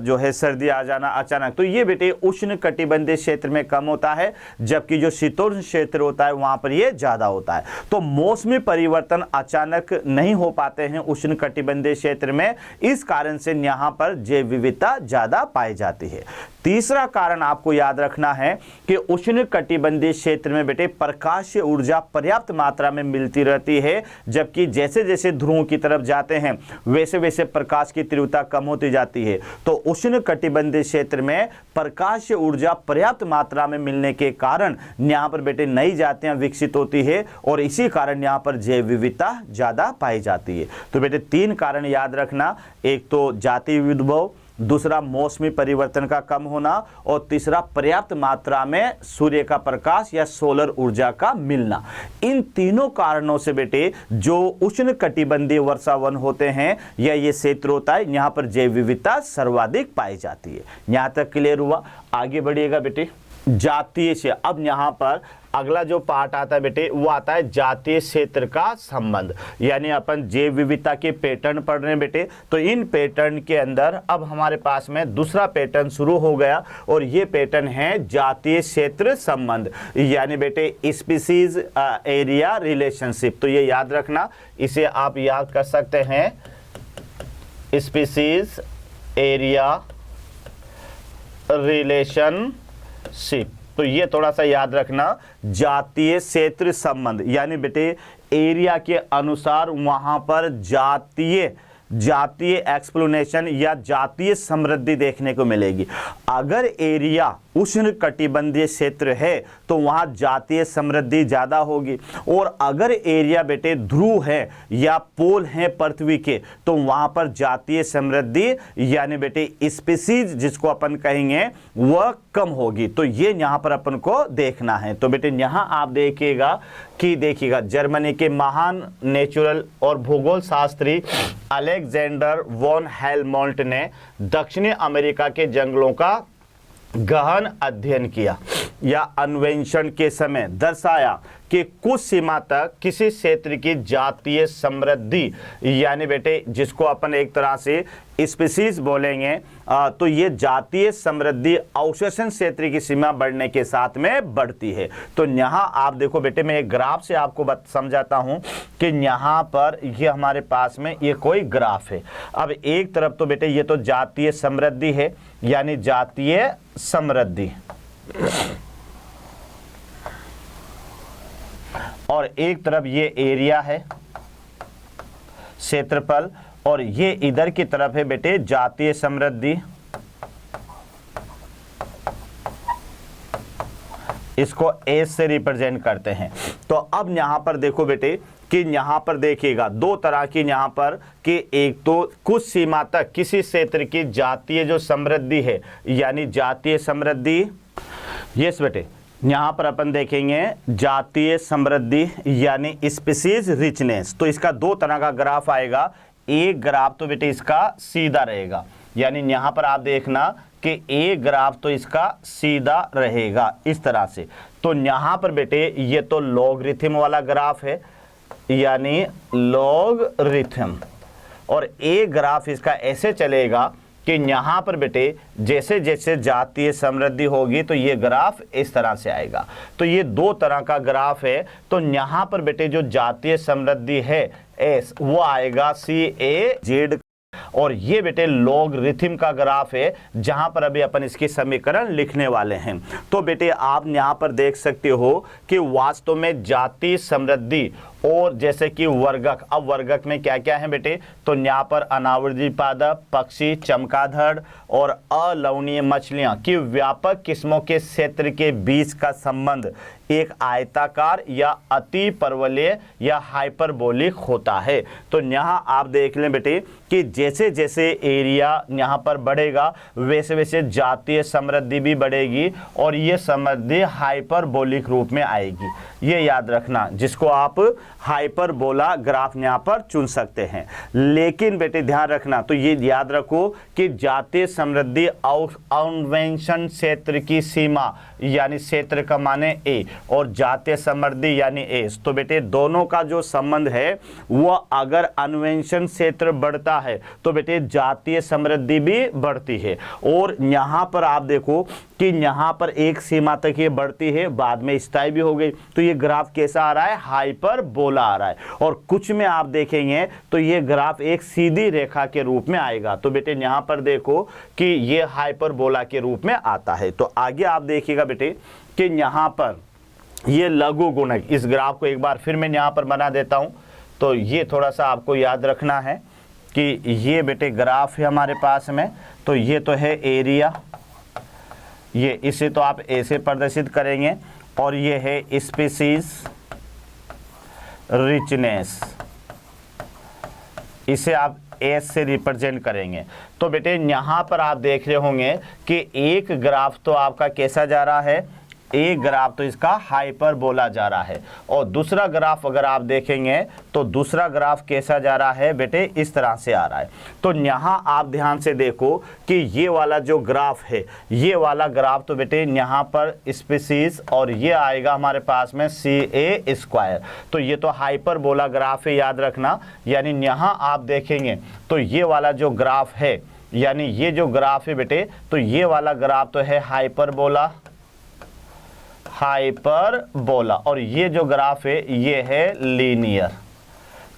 जो है सर्दी आ जाना अचानक, तो ये बेटे उष्ण कटिबंधीय क्षेत्र में कम होता है, जबकि जो शीतोष्ण क्षेत्र होता है वहां पर ये ज्यादा होता है। तो मौसमी परिवर्तन अचानक नहीं हो पाते हैं उष्ण कटिबंधीय क्षेत्र में, इस कारण से यहाँ पर जैव विविधता ज्यादा पाई जाती है। तीसरा कारण आपको याद रखना है कि उष्ण कटिबंधीय क्षेत्र में बेटे प्रकाश ऊर्जा पर्याप्त मात्रा में मिलती रहती है, जबकि जैसे जैसे ध्रुवों की तरफ जाते हैं वैसे वैसे प्रकाश की तीव्रता कम होती जाती है। तो उष्ण कटिबंधीय क्षेत्र में प्रकाश ऊर्जा पर्याप्त मात्रा में मिलने के कारण यहाँ पर बेटे नई जातियां विकसित होती है और इसी कारण यहाँ पर जैव विविधता ज्यादा पाई जाती है। तो बेटे 3 कारण याद रखना, एक तो जाति उद्भव, दूसरा मौसमी परिवर्तन का कम होना और तीसरा पर्याप्त मात्रा में सूर्य का प्रकाश या सोलर ऊर्जा का मिलना। इन तीनों कारणों से बेटे जो उष्ण कटिबंधीय वर्षा वन होते हैं या ये क्षेत्र होता है, यहाँ पर जैव विविधता सर्वाधिक पाई जाती है। यहाँ तक क्लियर हुआ? आगे बढ़िएगा बेटे जातीय से। अब यहाँ पर अगला जो पार्ट आता है बेटे वो आता है जातीय क्षेत्र का संबंध, यानी अपन जैव विविधता के पैटर्न पढ़ रहे हैं बेटे। तो इन पैटर्न के अंदर अब हमारे पास में दूसरा पैटर्न शुरू हो गया और ये पैटर्न है जातीय क्षेत्र संबंध, यानी बेटे स्पीसीज एरिया रिलेशनशिप। तो ये याद रखना, इसे आप याद कर सकते हैं स्पीसीज एरिया रिलेशनशिप। तो ये थोड़ा सा याद रखना, जातीय क्षेत्र संबंध, यानी बेटे एरिया के अनुसार वहां पर जातीय एक्सप्लेनेशन या जातीय समृद्धि देखने को मिलेगी। अगर एरिया उष्ण कटिबंधीय क्षेत्र है तो वहां जातीय समृद्धि ज्यादा होगी, और अगर एरिया बेटे ध्रुव है या पोल है पृथ्वी के तो वहां पर जातीय समृद्धि यानी बेटे स्पीसीज जिसको अपन कहेंगे वह कम होगी। तो ये यहां पर अपन को देखना है। तो बेटे यहां आप देखिएगा जर्मनी के महान नेचुरल और भूगोल शास्त्री अलेक्जेंडर वॉन हेलमोंट ने दक्षिणी अमेरिका के जंगलों का गहन अध्ययन किया या अन्वेषण के समय दर्शाया कि कुछ सीमा तक किसी क्षेत्र की जातीय समृद्धि यानी बेटे जिसको अपन एक तरह से स्पीसीज बोलेंगे, तो ये जातीय समृद्धि अवशोषण क्षेत्र की सीमा बढ़ने के साथ में बढ़ती है। तो यहाँ आप देखो बेटे, मैं एक ग्राफ से आपको समझाता हूँ कि यहाँ पर ये हमारे पास में ये कोई ग्राफ है। अब एक तरफ तो बेटे ये तो जातीय समृद्धि है, यानी जातीय समृद्धि, और एक तरफ ये एरिया है क्षेत्रफल, और ये इधर की तरफ है बेटे जातीय समृद्धि। इसको एस से रिप्रेजेंट करते हैं। तो अब यहां पर देखो बेटे कि यहां पर देखिएगा दो तरह की यहां पर कि एक तो कुछ सीमा तक किसी क्षेत्र की जातीय जो समृद्धि है यानी जातीय समृद्धि, यस बेटे यहाँ पर अपन देखेंगे जातीय समृद्धि यानी स्पीसीज रिचनेस। तो इसका 2 तरह का ग्राफ आएगा। एक ग्राफ तो बेटे इसका सीधा रहेगा, यानी यहाँ पर आप देखना कि एक ग्राफ तो इसका सीधा रहेगा इस तरह से। तो यहाँ पर बेटे ये तो लॉगरिथम वाला ग्राफ है, यानी लॉगरिथम, और एक ग्राफ इसका ऐसे चलेगा कि यहाँ पर बेटे जैसे जैसे जातीय समृद्धि होगी तो ये ग्राफ इस तरह से आएगा। तो ये 2 तरह का ग्राफ है। तो यहाँ पर बेटे जो जातीय समृद्धि है एस वो आएगा CAZ, और ये बेटे लॉगरिथम का ग्राफ है जहां पर अभी अपन इसकी समीकरण लिखने वाले हैं। तो बेटे आप यहां पर देख सकते हो कि वास्तव में जाति समृद्धि और जैसे कि वर्गक, अब वर्गक में क्या क्या है बेटे, तो यहाँ पर अनावृद्धि पादप, पक्षी, चमगादड़ और अलवणीय मछलियां की व्यापक किस्मों के क्षेत्र के बीच का संबंध एक आयताकार या अति परवलय या हाइपरबोलिक होता है। तो यहाँ आप देख लें बेटे कि जैसे जैसे एरिया यहाँ पर बढ़ेगा वैसे वैसे जातीय समृद्धि भी बढ़ेगी और ये समृद्धि हाइपरबोलिक रूप में आएगी। ये याद रखना, जिसको आप हाइपरबोला ग्राफ यहाँ पर चुन सकते हैं। लेकिन बेटे ध्यान रखना, तो ये याद रखो कि जातीय समृद्धि अन्वेषण क्षेत्र की सीमा यानी क्षेत्र का माने ए और जातीय समृद्धि यानी एस, तो बेटे दोनों का जो संबंध है वह अगर अन्वेषण क्षेत्र बढ़ता है तो बेटे जातीय समृद्धि भी बढ़ती है। और यहाँ पर आप देखो कि यहाँ पर एक सीमा तक ये बढ़ती है, बाद में स्थायी भी हो गई। तो ये ग्राफ कैसा आ रहा है, हाइपरबोला आ रहा है। और कुछ में आप देखेंगे तो ये ग्राफ एक सीधी रेखा के रूप में आएगा। तो बेटे यहाँ पर देखो कि ये हाइपरबोला के रूप में आता है। तो आगे आप देखिएगा बेटे कि यहाँ पर ये लघु गुणक, इस ग्राफ को एक बार फिर मैं यहाँ पर बना देता हूँ। तो ये थोड़ा सा आपको याद रखना है कि ये बेटे ग्राफ है हमारे पास में, तो ये तो है एरिया, ये इसे तो आप ऐसे प्रदर्शित करेंगे और ये है स्पीसीज रिचनेस, इसे आप एस से रिप्रेजेंट करेंगे। तो बेटे यहाँ पर आप देख रहे होंगे कि एक ग्राफ तो आपका कैसा जा रहा है, एक ग्राफ तो इसका हाइपरबोला जा रहा है और दूसरा ग्राफ अगर आप देखेंगे तो दूसरा ग्राफ कैसा जा रहा है बेटे, इस तरह से आ रहा है। तो यहाँ आप ध्यान से देखो कि ये वाला जो ग्राफ है, ये वाला ग्राफ तो बेटे यहाँ पर स्पीसीज और ये आएगा हमारे पास में CA²। तो ये तो हाइपरबोला ग्राफ है, याद रखना। यानी यहाँ आप देखेंगे तो ये वाला जो ग्राफ है, यानी ये जो ग्राफ है बेटे, तो ये वाला ग्राफ तो है हाइपरबोला और ये जो ग्राफ है ये है लीनियर,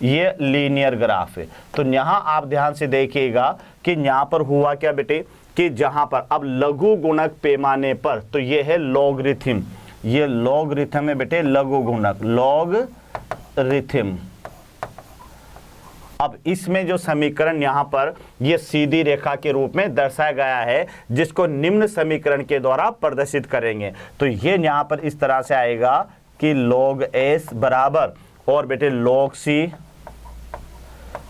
ये लीनियर ग्राफ है। तो यहाँ आप ध्यान से देखिएगा कि यहाँ पर हुआ क्या बेटे कि जहाँ पर अब लघु गुणक पैमाने पर, तो ये है लॉगरिथम, ये लॉगरिथम है बेटे, लघु गुणक लॉगरिथम। अब इसमें जो समीकरण यहाँ पर ये सीधी रेखा के रूप में दर्शाया गया है, जिसको निम्न समीकरण के द्वारा प्रदर्शित करेंगे। तो ये यहाँ पर इस तरह से आएगा कि log s बराबर और बेटे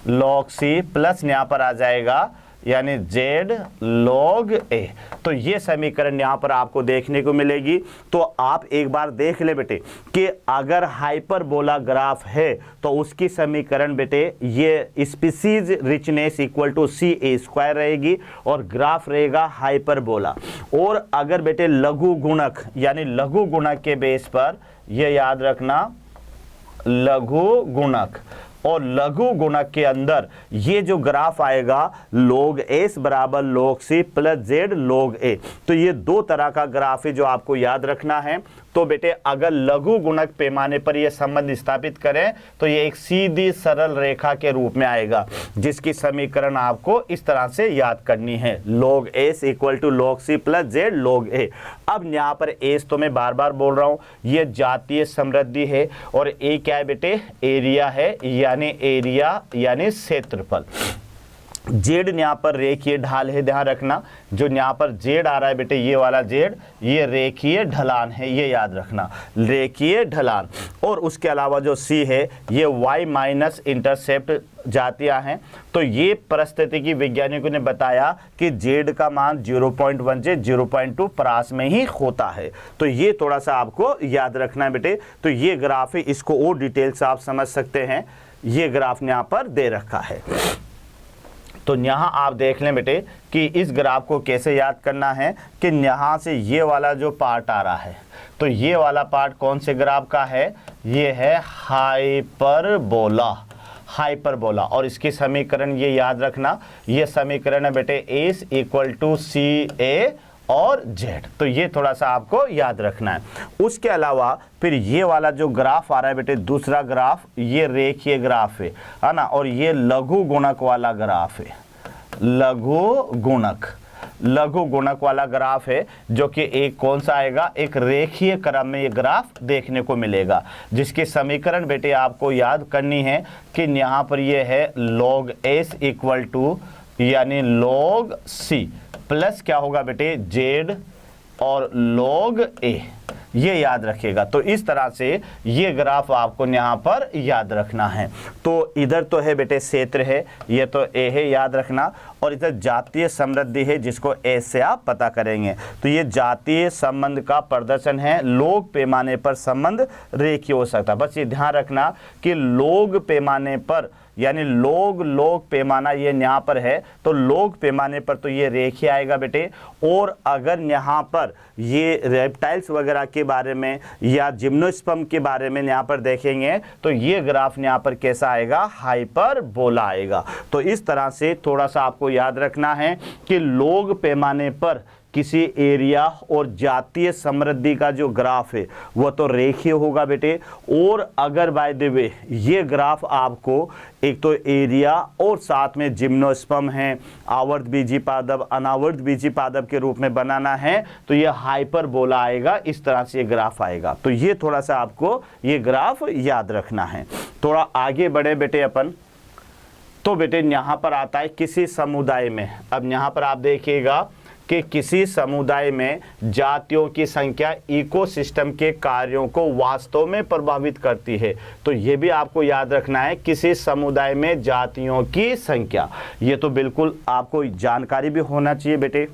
log c प्लस यहाँ पर आ जाएगा यानी z log a। तो ये समीकरण यहाँ पर आपको देखने को मिलेगी। तो आप एक बार देख ले बेटे कि अगर हाइपरबोला ग्राफ है तो उसकी समीकरण बेटे ये species richness equal to CA² रहेगी और ग्राफ रहेगा हाइपरबोला। और अगर बेटे लघु गुणक यानी लघु गुणक के बेस पर, ये याद रखना लघु गुणक, और लघु गुणक के अंदर ये जो ग्राफ आएगा log s बराबर log c plus z log a। तो ये दो तरह का ग्राफ है जो आपको याद रखना है। तो बेटे अगर लघु गुणक पैमाने पर यह संबंध स्थापित करें तो ये एक सीधी सरल रेखा के रूप में आएगा, जिसकी समीकरण आपको इस तरह से याद करनी है, log s equal to log c plus z log a। अब यहाँ पर s तो मैं बार बार बोल रहा हूँ, ये जातीय समृद्धि है और a क्या है बेटे, एरिया है, यानी एरिया यानी क्षेत्रफल। जेड यहाँ पर रेखीय ढाल है, ध्यान रखना। जो यहाँ पर जेड आ रहा है बेटे, ये वाला जेड, ये रेखीय ढलान है, ये याद रखना, रेखीय ढलान। और उसके अलावा जो सी है ये वाई माइनस इंटरसेप्ट जातियां हैं। तो ये परिस्थितिकी वैज्ञानिकों ने बताया कि जेड का मान 0.1 से 0.2 परास में ही होता है। तो ये थोड़ा सा आपको याद रखना है बेटे। तो ये ग्राफ है, इसको और डिटेल से आप समझ सकते हैं, ये ग्राफ यहाँ पर दे रखा है। तो यहाँ आप देख लें बेटे कि इस ग्राफ को कैसे याद करना है कि यहाँ से ये वाला जो पार्ट आ रहा है, तो ये वाला पार्ट कौन से ग्राफ का है, ये है हाइपरबोला, हाइपरबोला। और इसकी समीकरण ये याद रखना, ये समीकरण है बेटे एस इक्वल टू सी ए और जेड। तो ये थोड़ा सा आपको याद रखना है। उसके अलावा फिर ये वाला जो ग्राफ आ रहा है बेटे, दूसरा ग्राफ, ये रेखीय ग्राफ है ना, और ये लघु गुणक वाला ग्राफ है, लघु गुणक, लघु गुणक वाला ग्राफ है, जो कि एक कौन सा आएगा, एक रेखीय क्रम में ये ग्राफ देखने को मिलेगा, जिसकी समीकरण बेटे आपको याद करनी है कि यहाँ पर ये है log s इक्वल टू यानी log c प्लस क्या होगा बेटे z और log a, ये याद रखिएगा। तो इस तरह से ये ग्राफ आपको यहाँ पर याद रखना है। तो इधर तो है बेटे क्षेत्र है, ये तो ए है याद रखना, और इधर जातीय समृद्धि है जिसको ए से आप पता करेंगे। तो ये जातीय संबंध का प्रदर्शन है, लोग पैमाने पर संबंध रेखीय हो सकता है। बस ये ध्यान रखना कि लोग पैमाने पर यानी लोग पैमाना ये यहाँ पर है, तो लोग पैमाने पर तो ये रेखीय आएगा बेटे। और अगर यहाँ पर ये रेप्टाइल्स वगैरह के बारे में या जिम्नोस्पर्म के बारे में यहाँ पर देखेंगे तो ये ग्राफ यहाँ पर कैसा आएगा, हाइपरबोला आएगा। तो इस तरह से थोड़ा सा आपको याद रखना है कि लोग पैमाने पर किसी एरिया और जातीय समृद्धि का जो ग्राफ है वो तो रेखीय होगा बेटे। और अगर बाय द वे ये ग्राफ आपको एक तो एरिया और साथ में जिम्नोस्पर्म है, आवर्त बीजी पादप, अनावर्त बीजी पादप के रूप में बनाना है तो ये हाइपरबोला आएगा, इस तरह से ये ग्राफ आएगा। तो ये थोड़ा सा आपको ये ग्राफ याद रखना है। थोड़ा आगे बढ़े बेटे अपन, तो बेटे यहाँ पर आता है किसी समुदाय में। अब यहाँ पर आप देखिएगा कि किसी समुदाय में जातियों की संख्या इकोसिस्टम के कार्यों को वास्तव में प्रभावित करती है। तो ये भी आपको याद रखना है, किसी समुदाय में जातियों की संख्या, ये तो बिल्कुल आपको जानकारी भी होना चाहिए बेटे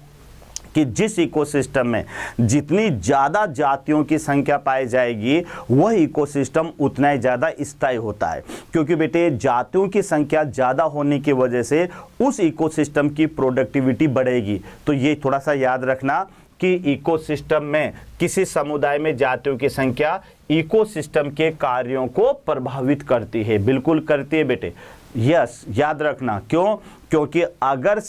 कि जिस इकोसिस्टम में जितनी ज़्यादा जातियों की संख्या पाई जाएगी वह इकोसिस्टम उतना ही ज़्यादा स्थायी होता है, क्योंकि बेटे जातियों की संख्या ज़्यादा होने की वजह से उस इकोसिस्टम की प्रोडक्टिविटी बढ़ेगी। तो ये थोड़ा सा याद रखना कि इकोसिस्टम में किसी समुदाय में जातियों की संख्या इकोसिस्टम के कार्यों को प्रभावित करती है, बिल्कुल करती है बेटे। यस, याद रखना। क्यों? क्योंकि अगर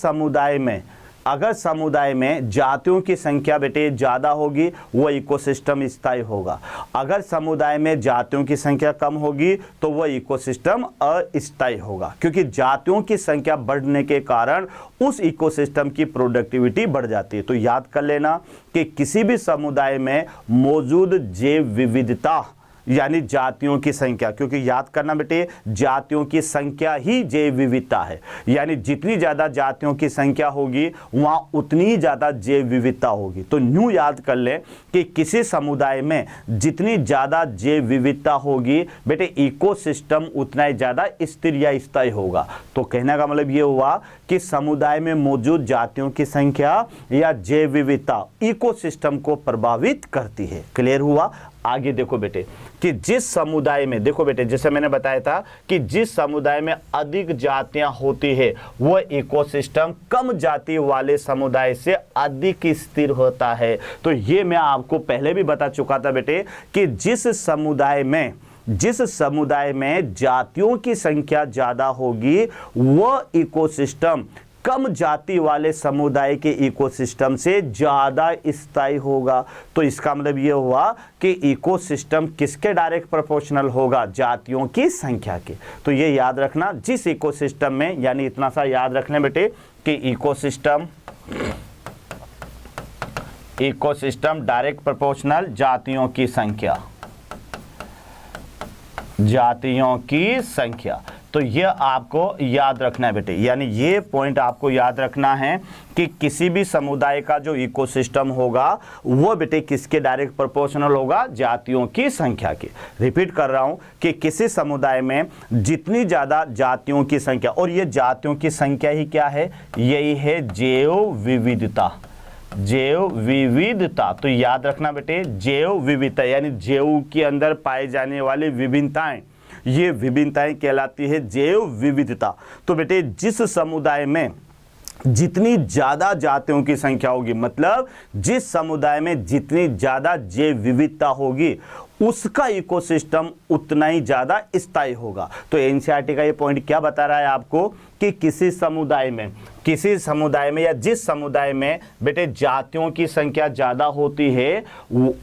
समुदाय में जातियों की संख्या बेटे ज़्यादा होगी वह इकोसिस्टम स्थायी होगा। अगर समुदाय में जातियों की संख्या कम होगी तो वह इकोसिस्टम अस्थायी होगा, क्योंकि जातियों की संख्या बढ़ने के कारण उस इकोसिस्टम की प्रोडक्टिविटी बढ़ जाती है। तो याद कर लेना कि किसी भी समुदाय में मौजूद जैव विविधता यानी जातियों की संख्या, क्योंकि याद करना बेटे जातियों की संख्या ही जैव विविधता है, यानी जितनी ज़्यादा जातियों की संख्या होगी वहाँ उतनी ही ज़्यादा जैव विविधता होगी। तो न्यू याद कर लें कि किसी समुदाय में जितनी ज़्यादा जैव विविधता होगी बेटे इकोसिस्टम उतना ही ज़्यादा स्थिर या स्थायी होगा। तो कहने का मतलब ये हुआ कि समुदाय में मौजूद जातियों की संख्या या जैव विविधता इकोसिस्टम को प्रभावित करती है। क्लियर हुआ? आगे देखो बेटे कि जिस समुदाय में, देखो बेटे जैसे मैंने बताया था कि जिस समुदाय में अधिक जातियां होती है वह इकोसिस्टम कम जाति वाले समुदाय से अधिक स्थिर होता है। तो ये मैं आपको पहले भी बता चुका था बेटे कि जिस समुदाय में जातियों की संख्या ज़्यादा होगी वह इकोसिस्टम कम जाति वाले समुदाय के इकोसिस्टम से ज़्यादा स्थायी होगा। तो इसका मतलब ये हुआ कि इकोसिस्टम किसके डायरेक्ट प्रोपोर्शनल होगा? जातियों की संख्या के। तो ये याद रखना, जिस इकोसिस्टम में, यानी इतना सा याद रखने बेटे कि इकोसिस्टम डायरेक्ट प्रोपोर्शनल जातियों की संख्या। तो ये आपको याद रखना है बेटे, यानी ये पॉइंट आपको याद रखना है कि किसी भी समुदाय का जो इकोसिस्टम होगा वो बेटे किसके डायरेक्ट प्रोपोर्शनल होगा? जातियों की संख्या के। रिपीट कर रहा हूं कि किसी समुदाय में जितनी ज़्यादा जातियों की संख्या, और ये जातियों की संख्या ही क्या है? यही है जैव विविधता। तो याद रखना बेटे जैव विविधता यानी जैव के अंदर पाए जाने वाली विभिन्नताएं, ये विभिन्नताएं कहलाती है जैव विविधता। तो बेटे जिस समुदाय में जितनी ज़्यादा जातियों की संख्या होगी, मतलब जिस समुदाय में जितनी ज़्यादा जैव विविधता होगी उसका इकोसिस्टम उतना ही ज़्यादा स्थायी होगा। तो एनसीईआरटी का ये पॉइंट क्या बता रहा है आपको कि किसी समुदाय में या जिस समुदाय में बेटे जातियों की संख्या ज़्यादा होती है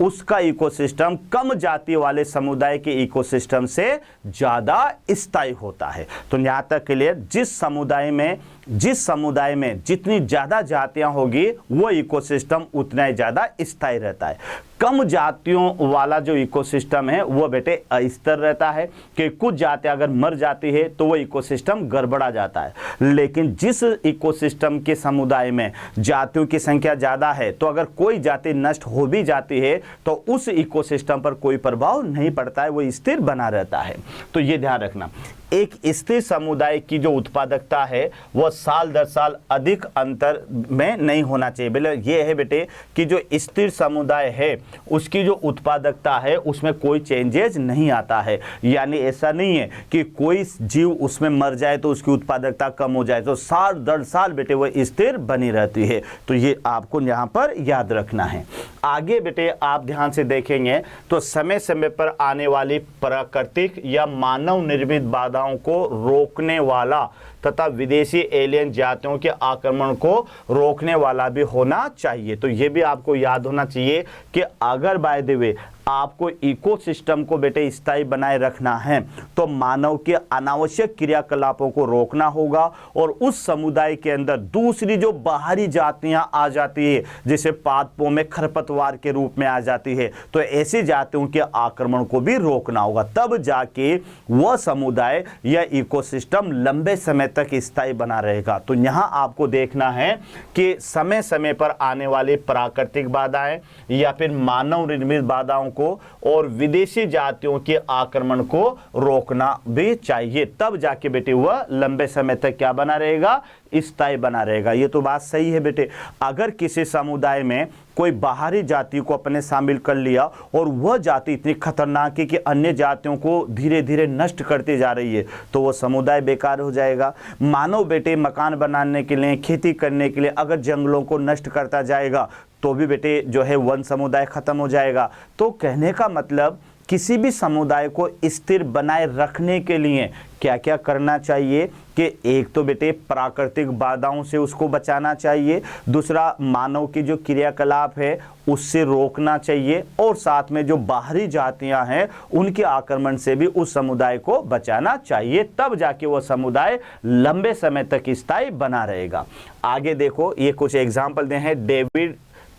उसका इकोसिस्टम कम जाति वाले समुदाय के इकोसिस्टम से ज़्यादा स्थायी होता है। तो यहाँ तक क्लियर, जिस समुदाय में जिस समुदाय में जितनी ज़्यादा जातियां होगी वो इकोसिस्टम उतना ही ज़्यादा स्थायी रहता है। कम जातियों वाला जो इकोसिस्टम है वो बेटे अस्थिर रहता है कि कुछ जातियां अगर मर जाती है तो वो इकोसिस्टम गड़बड़ा जाता है। लेकिन जिस इकोसिस्टम के समुदाय में जातियों की संख्या ज़्यादा है तो अगर कोई जाति नष्ट हो भी जाती है तो उस इकोसिस्टम पर कोई प्रभाव नहीं पड़ता है, वो स्थिर बना रहता है। तो ये ध्यान रखना, एक स्थिर समुदाय की जो उत्पादकता है वह साल दर साल अधिक अंतर में नहीं होना चाहिए। बोले ये है बेटे कि जो स्थिर समुदाय है उसकी जो उत्पादकता है उसमें कोई चेंजेस नहीं आता है। यानी ऐसा नहीं है कि कोई जीव उसमें मर जाए तो उसकी उत्पादकता कम हो जाए, तो साल दर साल बेटे वह स्थिर बनी रहती है। तो ये आपको यहाँ पर याद रखना है। आगे बेटे आप ध्यान से देखेंगे तो समय समय पर आने वाली प्राकृतिक या मानव निर्मित बाधाओं को रोकने वाला तथा विदेशी एलियन जातियों के आक्रमण को रोकने वाला भी होना चाहिए। तो ये भी आपको याद होना चाहिए कि अगर बाय द वे आपको इकोसिस्टम को बेटे स्थायी बनाए रखना है तो मानव के अनावश्यक क्रियाकलापों को रोकना होगा और उस समुदाय के अंदर दूसरी जो बाहरी जातियां आ जाती है, जैसे पादपों में खरपतवार के रूप में आ जाती है, तो ऐसी जातियों के आक्रमण को भी रोकना होगा। तब जाके वह समुदाय या इकोसिस्टम लंबे समय तक स्थायी बना रहेगा। तो यहाँ आपको देखना है कि समय समय पर आने वाली प्राकृतिक बाधाएं या फिर मानव निर्मित बाधाओं को और विदेशी जातियों के आक्रमण को रोकना भी चाहिए, तब जाके बेटे वह लंबे समय तक क्या बना रहेगा, स्थायी बना रहेगा। ये तो बात सही है बेटे। अगर किसी समुदाय में कोई बाहरी जाति को अपने शामिल कर लिया और वह जाति इतनी खतरनाक है कि अन्य जातियों को धीरे धीरे नष्ट करती जा रही है तो वो समुदाय बेकार हो जाएगा। मानव बेटे मकान बनाने के लिए, खेती करने के लिए अगर जंगलों को नष्ट करता जाएगा तो भी बेटे जो है वन समुदाय खत्म हो जाएगा। तो कहने का मतलब किसी भी समुदाय को स्थिर बनाए रखने के लिए क्या क्या करना चाहिए कि एक तो बेटे प्राकृतिक बाधाओं से उसको बचाना चाहिए, दूसरा मानव की जो क्रियाकलाप है उससे रोकना चाहिए और साथ में जो बाहरी जातियां हैं उनके आक्रमण से भी उस समुदाय को बचाना चाहिए, तब जाके वो समुदाय लंबे समय तक स्थायी बना रहेगा। आगे देखो, ये कुछ एग्जाम्पल दे हैं डेविड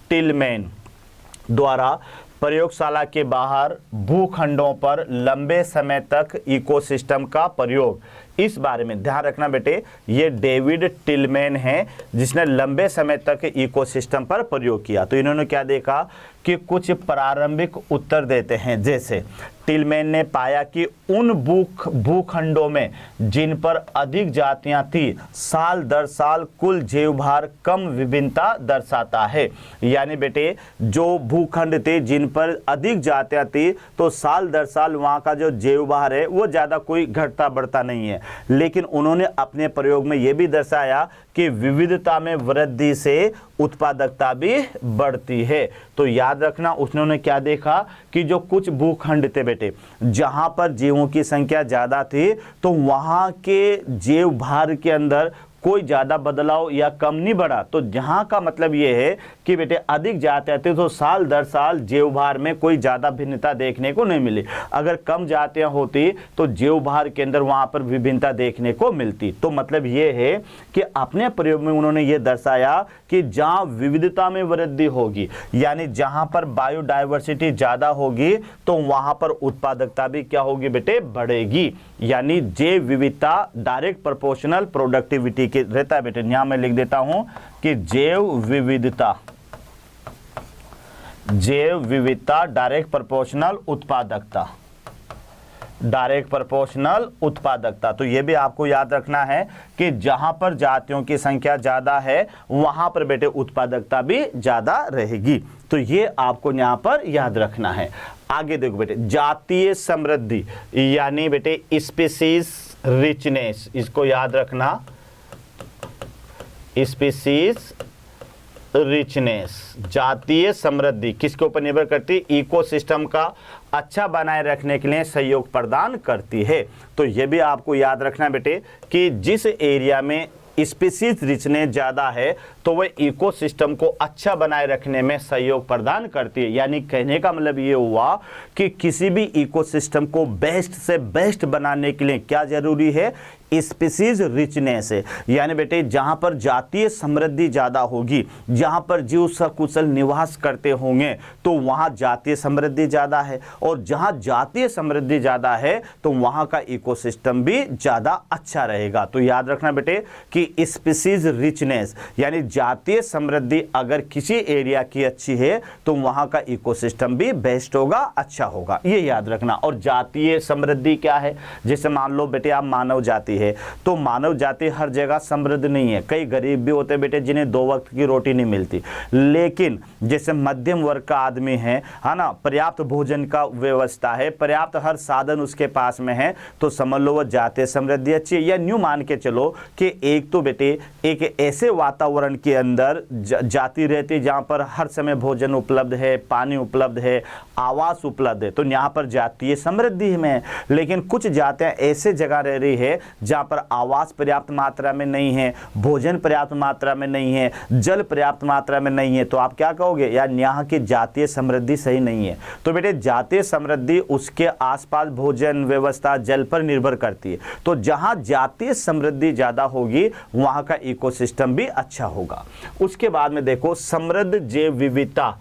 टिलमैन द्वारा प्रयोगशाला के बाहर भूखंडों पर लंबे समय तक इकोसिस्टम का प्रयोग। इस बारे में ध्यान रखना बेटे, ये डेविड टिलमैन है जिसने लंबे समय तक इकोसिस्टम पर प्रयोग किया। तो इन्होंने क्या देखा कि कुछ प्रारंभिक उत्तर देते हैं। जैसे टिलमैन ने पाया कि उन भूखंडों में जिन पर अधिक जातियां थी साल दर साल कुल जीवभार कम विभिन्नता दर्शाता है। यानी बेटे जो भूखंड थे जिन पर अधिक जातियां थी तो साल दर साल वहाँ का जो जीवभार है वो ज़्यादा कोई घटता बढ़ता नहीं है। लेकिन उन्होंने अपने प्रयोग में ये भी दर्शाया कि विविधता में वृद्धि से उत्पादकता भी बढ़ती है। तो याद रखना उन्होंने क्या देखा कि जो कुछ भूखंड थे बेटे जहां पर जीवों की संख्या ज्यादा थी तो वहां के जीव भार के अंदर कोई ज़्यादा बदलाव या कम नहीं बढ़ा। तो जहाँ का मतलब ये है कि बेटे अधिक जातियां थी तो साल दर साल जीवभार में कोई ज़्यादा भिन्नता देखने को नहीं मिली। अगर कम जातियां होती तो जीवभार के अंदर वहाँ पर विभिन्नता देखने को मिलती। तो मतलब ये है कि अपने प्रयोग में उन्होंने ये दर्शाया कि जहाँ विविधता में वृद्धि होगी यानी जहाँ पर बायोडाइवर्सिटी ज़्यादा होगी तो वहाँ पर उत्पादकता भी क्या होगी बेटे, बढ़ेगी। यानी जैव विविधता डायरेक्ट प्रोपोर्शनल प्रोडक्टिविटी के रहता है बेटे। यहां मैं लिख देता हूं कि जैव विविधता डायरेक्ट प्रोपोर्शनल उत्पादकता, डायरेक्ट प्रोपोर्शनल उत्पादकता। तो यह भी आपको याद रखना है कि जहां पर जातियों की संख्या ज्यादा है वहां पर बेटे उत्पादकता भी ज्यादा रहेगी। तो ये आपको यहां पर याद रखना है। आगे देखो बेटे, जातीय समृद्धि यानी बेटे स्पीसीज रिचनेस, इसको याद रखना, स्पीसीज रिचनेस, जातीय समृद्धि किसके ऊपर निर्भर करती है, इकोसिस्टम का अच्छा बनाए रखने के लिए सहयोग प्रदान करती है। तो ये भी आपको याद रखना बेटे कि जिस एरिया में स्पीसीज रिचनेस ज़्यादा है तो वह इकोसिस्टम को अच्छा बनाए रखने में सहयोग प्रदान करती है। यानी कहने का मतलब ये हुआ कि किसी भी इकोसिस्टम को बेस्ट से बेस्ट बनाने के लिए क्या जरूरी है, स्पीसीज रिचनेस है, यानी बेटे जहां पर जातीय समृद्धि ज्यादा होगी, जहां पर जीव सकुशल निवास करते होंगे तो वहां जातीय समृद्धि ज्यादा है, और जहां जातीय समृद्धि ज्यादा है तो वहां का इकोसिस्टम भी ज्यादा अच्छा रहेगा। तो याद रखना बेटे कि स्पीसीज रिचनेस यानी जातीय समृद्धि अगर किसी एरिया की अच्छी है तो वहां का इकोसिस्टम भी बेस्ट होगा, अच्छा होगा, ये याद रखना। और जातीय समृद्धि क्या है, जैसे मान लो बेटे आप मानव जाति है, तो मानव जाति हर जगह समृद्ध नहीं है, कई गरीब भी होते बेटे जिन्हें 2 वक्त की रोटी नहीं मिलती, लेकिन जैसे मध्यम वर्ग का आदमी है ना, पर्याप्त भोजन का व्यवस्था है, पर्याप्त हर साधन उसके पास में है, तो समझ लो वो जातीय समृद्धि अच्छी है। या न्यू मान के चलो कि एक तो बेटे एक ऐसे वातावरण के अंदर जाति रहती है जहां पर हर समय भोजन उपलब्ध है, पानी उपलब्ध है, आवास उपलब्ध है, तो यहाँ पर जातीय समृद्धि में है। लेकिन कुछ जातियां ऐसे जगह रह रही है जहां पर आवास पर्याप्त मात्रा में नहीं है, भोजन पर्याप्त मात्रा में नहीं है, जल पर्याप्त मात्रा में नहीं है, तो आप क्या कहोगे यार यहाँ की जातीय समृद्धि सही नहीं है। तो बेटे जातीय समृद्धि उसके आसपास भोजन व्यवस्था जल पर निर्भर करती है। तो जहां जातीय समृद्धि ज्यादा होगी वहां का इकोसिस्टम भी अच्छा होगा। उसके बाद में देखो समृद्ध जैव विविधता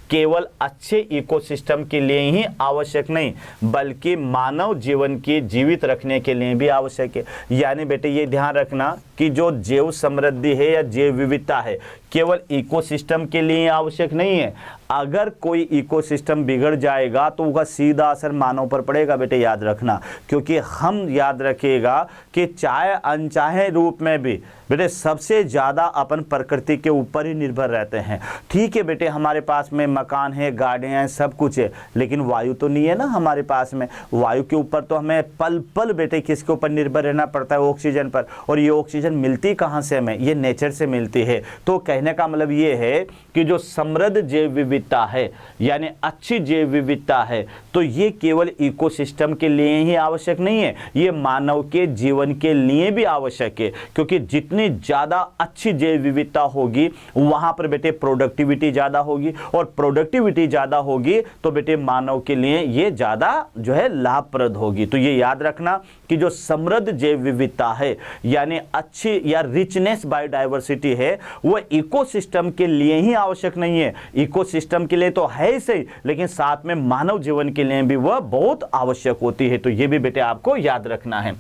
केवल अच्छे इकोसिस्टम के लिए ही आवश्यक नहीं बल्कि मानव जीवन की जीवित रखने के लिए भी आवश्यक है। यानी बेटे ये ध्यान रखना कि जो जैव समृद्धि है या जैव विविधता है केवल इकोसिस्टम के लिए आवश्यक नहीं है। अगर कोई इकोसिस्टम बिगड़ जाएगा तो उसका सीधा असर मानव पर पड़ेगा बेटे, याद रखना। क्योंकि हम याद रखिएगा कि चाहे अनचाहे रूप में भी बेटे सबसे ज़्यादा अपन प्रकृति के ऊपर ही निर्भर रहते हैं। ठीक है बेटे हमारे पास में मकान है, गाड़ियाँ हैं, सब कुछ है, लेकिन वायु तो नहीं है ना हमारे पास में। वायु के ऊपर तो हमें पल पल बेटे किसके ऊपर निर्भर रहना पड़ता है, ऑक्सीजन पर। और ये ऑक्सीजन मिलती कहाँ से हमें, ये नेचर से मिलती है। तो कहने का मतलब ये है कि जो समृद्ध जैव विविधता है यानी अच्छी जैव विविधता है तो ये केवल इकोसिस्टम के लिए ही आवश्यक नहीं है, ये मानव के जीवन के लिए भी आवश्यक है। क्योंकि जितनी ज़्यादा अच्छी जैव विविधता होगी वहां पर बेटे प्रोडक्टिविटी ज़्यादा होगी, और प्रोडक्टिविटी ज़्यादा होगी तो बेटे मानव के लिए ये ज़्यादा जो है लाभप्रद होगी। तो ये याद रखना कि जो समृद्ध जैव विविधता है यानी अच्छी या रिचनेस बायोडाइवर्सिटी है वो इकोसिस्टम के लिए ही आवश्यक नहीं है, इकोसिस्टम के लिए तो है ही सही, लेकिन साथ में मानव जीवन के लिए भी वह बहुत आवश्यक होती है। तो ये भी बेटे आपको याद रखना है।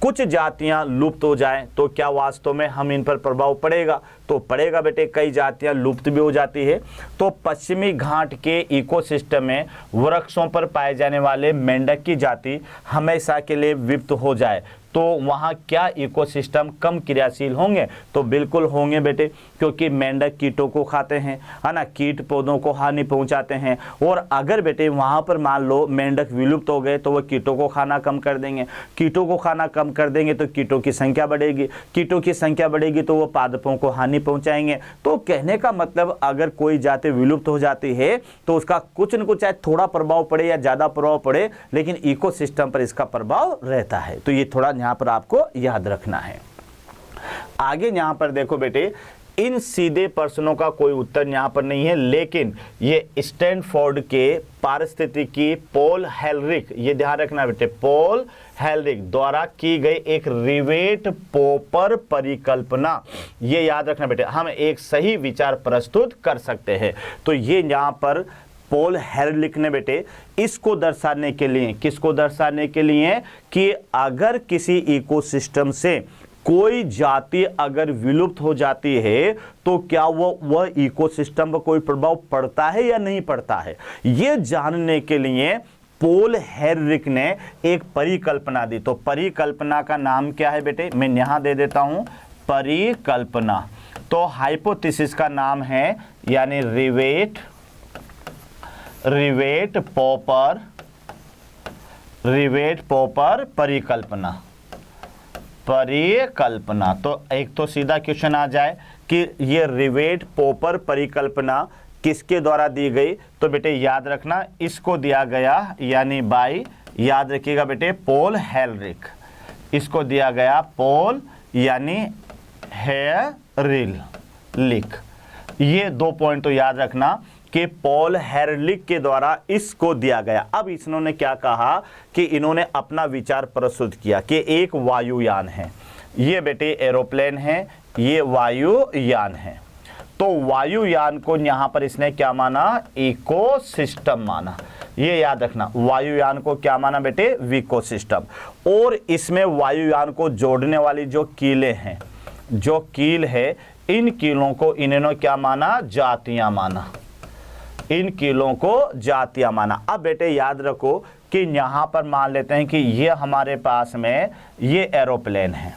कुछ जातियां लुप्त हो जाएं तो क्या वास्तव में हम इन पर प्रभाव पड़ेगा, तो पड़ेगा बेटे। कई जातियां लुप्त भी हो जाती है। तो पश्चिमी घाट के इकोसिस्टम में वृक्षों पर पाए जाने वाले मेंढक की जाति हमेशा के लिए विलुप्त हो जाए तो वहाँ क्या इकोसिस्टम कम क्रियाशील होंगे, तो बिल्कुल होंगे बेटे, क्योंकि मेंढक कीटों को खाते हैं, है ना, कीट पौधों को हानि पहुँचाते हैं। और अगर बेटे वहाँ पर मान लो मेंढक विलुप्त हो गए तो वह कीटों को खाना कम कर देंगे, कीटों को खाना कम कर देंगे तो कीटों की संख्या बढ़ेगी, कीटों की संख्या बढ़ेगी तो वो पादपों को हानि पहुँचाएंगे। तो कहने का मतलब अगर कोई जाति विलुप्त हो जाती है तो उसका कुछ न कुछ चाहे थोड़ा प्रभाव पड़े या ज़्यादा प्रभाव पड़े, लेकिन इकोसिस्टम पर इसका प्रभाव रहता है। तो ये थोड़ा यहाँ पर आपको याद रखना है। आगे यहाँ पर देखो बेटे, इन सीधे प्रश्नों का कोई उत्तर यहाँ पर नहीं है, लेकिन ये स्टैनफोर्ड के पारिस्थितिकी पॉल हेलरिक, ये ध्यान रखना बेटे, पॉल हेलरिक द्वारा की गई एक रिवेट पोपर परिकल्पना, ये याद रखना बेटे, हम एक सही विचार प्रस्तुत कर सकते हैं। तो ये यहाँ पर पॉल हेरलिक ने बेटे इसको दर्शाने के लिए, किसको दर्शाने के लिए, कि अगर किसी इकोसिस्टम से कोई जाति अगर विलुप्त हो जाती है तो क्या वह इकोसिस्टम पर कोई प्रभाव पड़ता है या नहीं पड़ता है, ये जानने के लिए पॉल हेरलिक ने एक परिकल्पना दी। तो परिकल्पना का नाम क्या है बेटे, मैं यहां दे देता हूं, परिकल्पना। तो हाइपोथेसिस का नाम है यानी रिवेट पोपर परिकल्पना। तो एक तो सीधा क्वेश्चन आ जाए कि ये रिवेट पोपर परिकल्पना किसके द्वारा दी गई, तो बेटे याद रखना इसको दिया गया यानी बाय, याद रखिएगा बेटे, पॉल हेलरिक, इसको दिया गया पॉल यानी हेरलिक। ये 2 पॉइंट तो याद रखना कि पॉल हेरलिक के द्वारा इसको दिया गया। अब इन्होंने क्या कहा कि इन्होंने अपना विचार प्रस्तुत किया कि एक वायुयान है, ये बेटे एरोप्लेन है, ये वायुयान है। तो वायुयान को यहां पर इसने क्या माना, इकोसिस्टम माना। ये याद रखना, वायुयान को क्या माना बेटे, इकोसिस्टम। और इसमें वायुयान को जोड़ने वाली जो कीलें हैं, जो कील है, इन कीलों को इन्होंने क्या माना, जातियां माना। इन कीलों को जातियां माना। अब बेटे याद रखो कि यहां पर मान लेते हैं कि ये हमारे पास में ये एरोप्लेन है,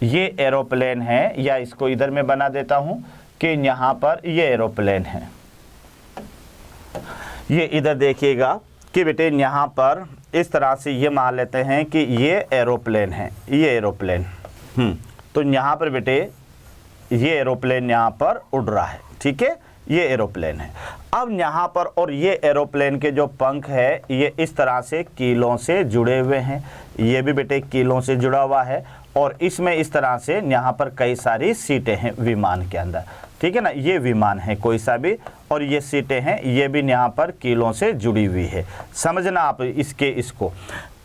ये एरोप्लेन है, या इसको इधर में बना देता हूं कि यहां पर ये एरोप्लेन है। ये इधर देखिएगा कि बेटे यहां पर इस तरह से ये मान लेते हैं कि ये एरोप्लेन है, ये एरोप्लेन। तो यहां पर बेटे ये एरोप्लेन यहां पर उड़ रहा है, ठीक है, ये एरोप्लेन है। अब यहाँ पर और ये एरोप्लेन के जो पंख है ये इस तरह से कीलों से जुड़े हुए हैं, ये भी बेटे कीलों से जुड़ा हुआ है। और इसमें इस तरह से यहाँ पर कई सारी सीटें हैं विमान के अंदर, ठीक है ना, ये विमान है कोई सा भी, और ये सीटें हैं, ये भी यहाँ पर कीलों से जुड़ी हुई है। समझना आप इसको।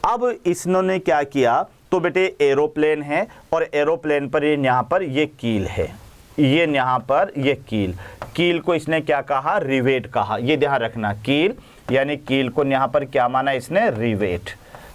अब इन्होंने क्या किया, तो बेटे एरोप्लेन है और एरोप्लेन पर ये यहाँ पर ये कील है, ये यहाँ पर ये कील को इसने क्या कहा, रिवेट कहा। ये ध्यान रखना, कील यानी कील को यहाँ पर क्या माना इसने, रिवेट।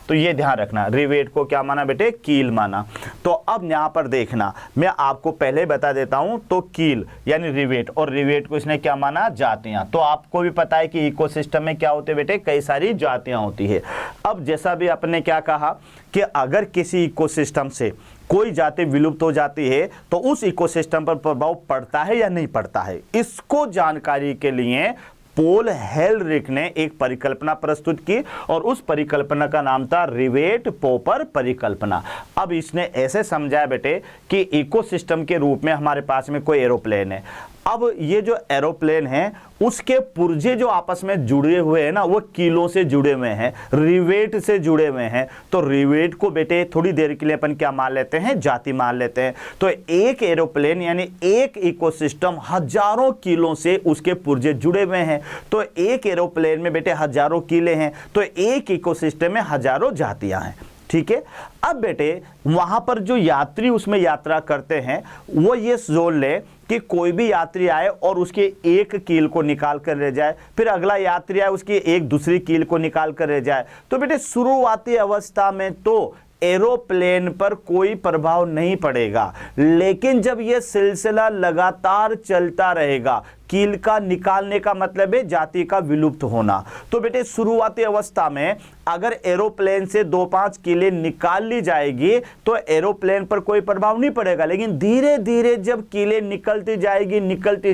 तो ये ध्यान रखना, रिवेट को क्या माना बेटे, कील माना। तो अब यहाँ पर देखना, मैं आपको पहले बता देता हूँ। तो कील यानी रिवेट, और रिवेट को इसने क्या माना, जातियाँ। तो आपको भी पता है कि इकोसिस्टम में क्या होते बेटे, कई सारी जातियाँ होती है। अब जैसा भी आपने क्या कहा कि अगर किसी इकोसिस्टम से कोई जाति विलुप्त हो जाती है तो उस इकोसिस्टम पर प्रभाव पड़ता है या नहीं पड़ता है, इसको जानकारी के लिए पॉल हेरलिक ने एक परिकल्पना प्रस्तुत की और उस परिकल्पना का नाम था रिवेट पोपर परिकल्पना। अब इसने ऐसे समझाया बेटे कि इकोसिस्टम के रूप में हमारे पास में कोई एरोप्लेन है। अब ये जो एरोप्लेन है उसके पुर्जे जो आपस में जुड़े हुए हैं ना, वो कीलों से जुड़े हुए हैं, रिवेट से जुड़े हुए हैं। तो रिवेट को बेटे थोड़ी देर के लिए अपन क्या मान लेते हैं, जाति मान लेते हैं। तो एक एरोप्लेन यानी एक इकोसिस्टम हजारों कीलों से उसके पुर्जे जुड़े हुए हैं। तो एक एरोप्लेन में बेटे हजारों कीले हैं, तो एक इकोसिस्टम में हजारों जातियां हैं, ठीक है। अब बेटे वहां पर जो यात्री उसमें यात्रा करते हैं वो ये जोड़ ले कि कोई भी यात्री आए और उसके एक कील को निकाल कर ले जाए, फिर अगला यात्री आए उसकी एक दूसरी कील को निकाल कर ले जाए। तो बेटे शुरुआती अवस्था में तो एरोप्लेन पर कोई प्रभाव नहीं पड़ेगा, लेकिन जब यह सिलसिला लगातार चलता रहेगा, कील का निकालने का मतलब है जाति का विलुप्त होना। तो बेटे शुरुआती अवस्था में अगर एरोप्लेन से 2-5 कीलें निकाल ली जाएगी तो एरोप्लेन पर कोई प्रभाव नहीं पड़ेगा, लेकिन धीरे धीरे जब कीलें निकलती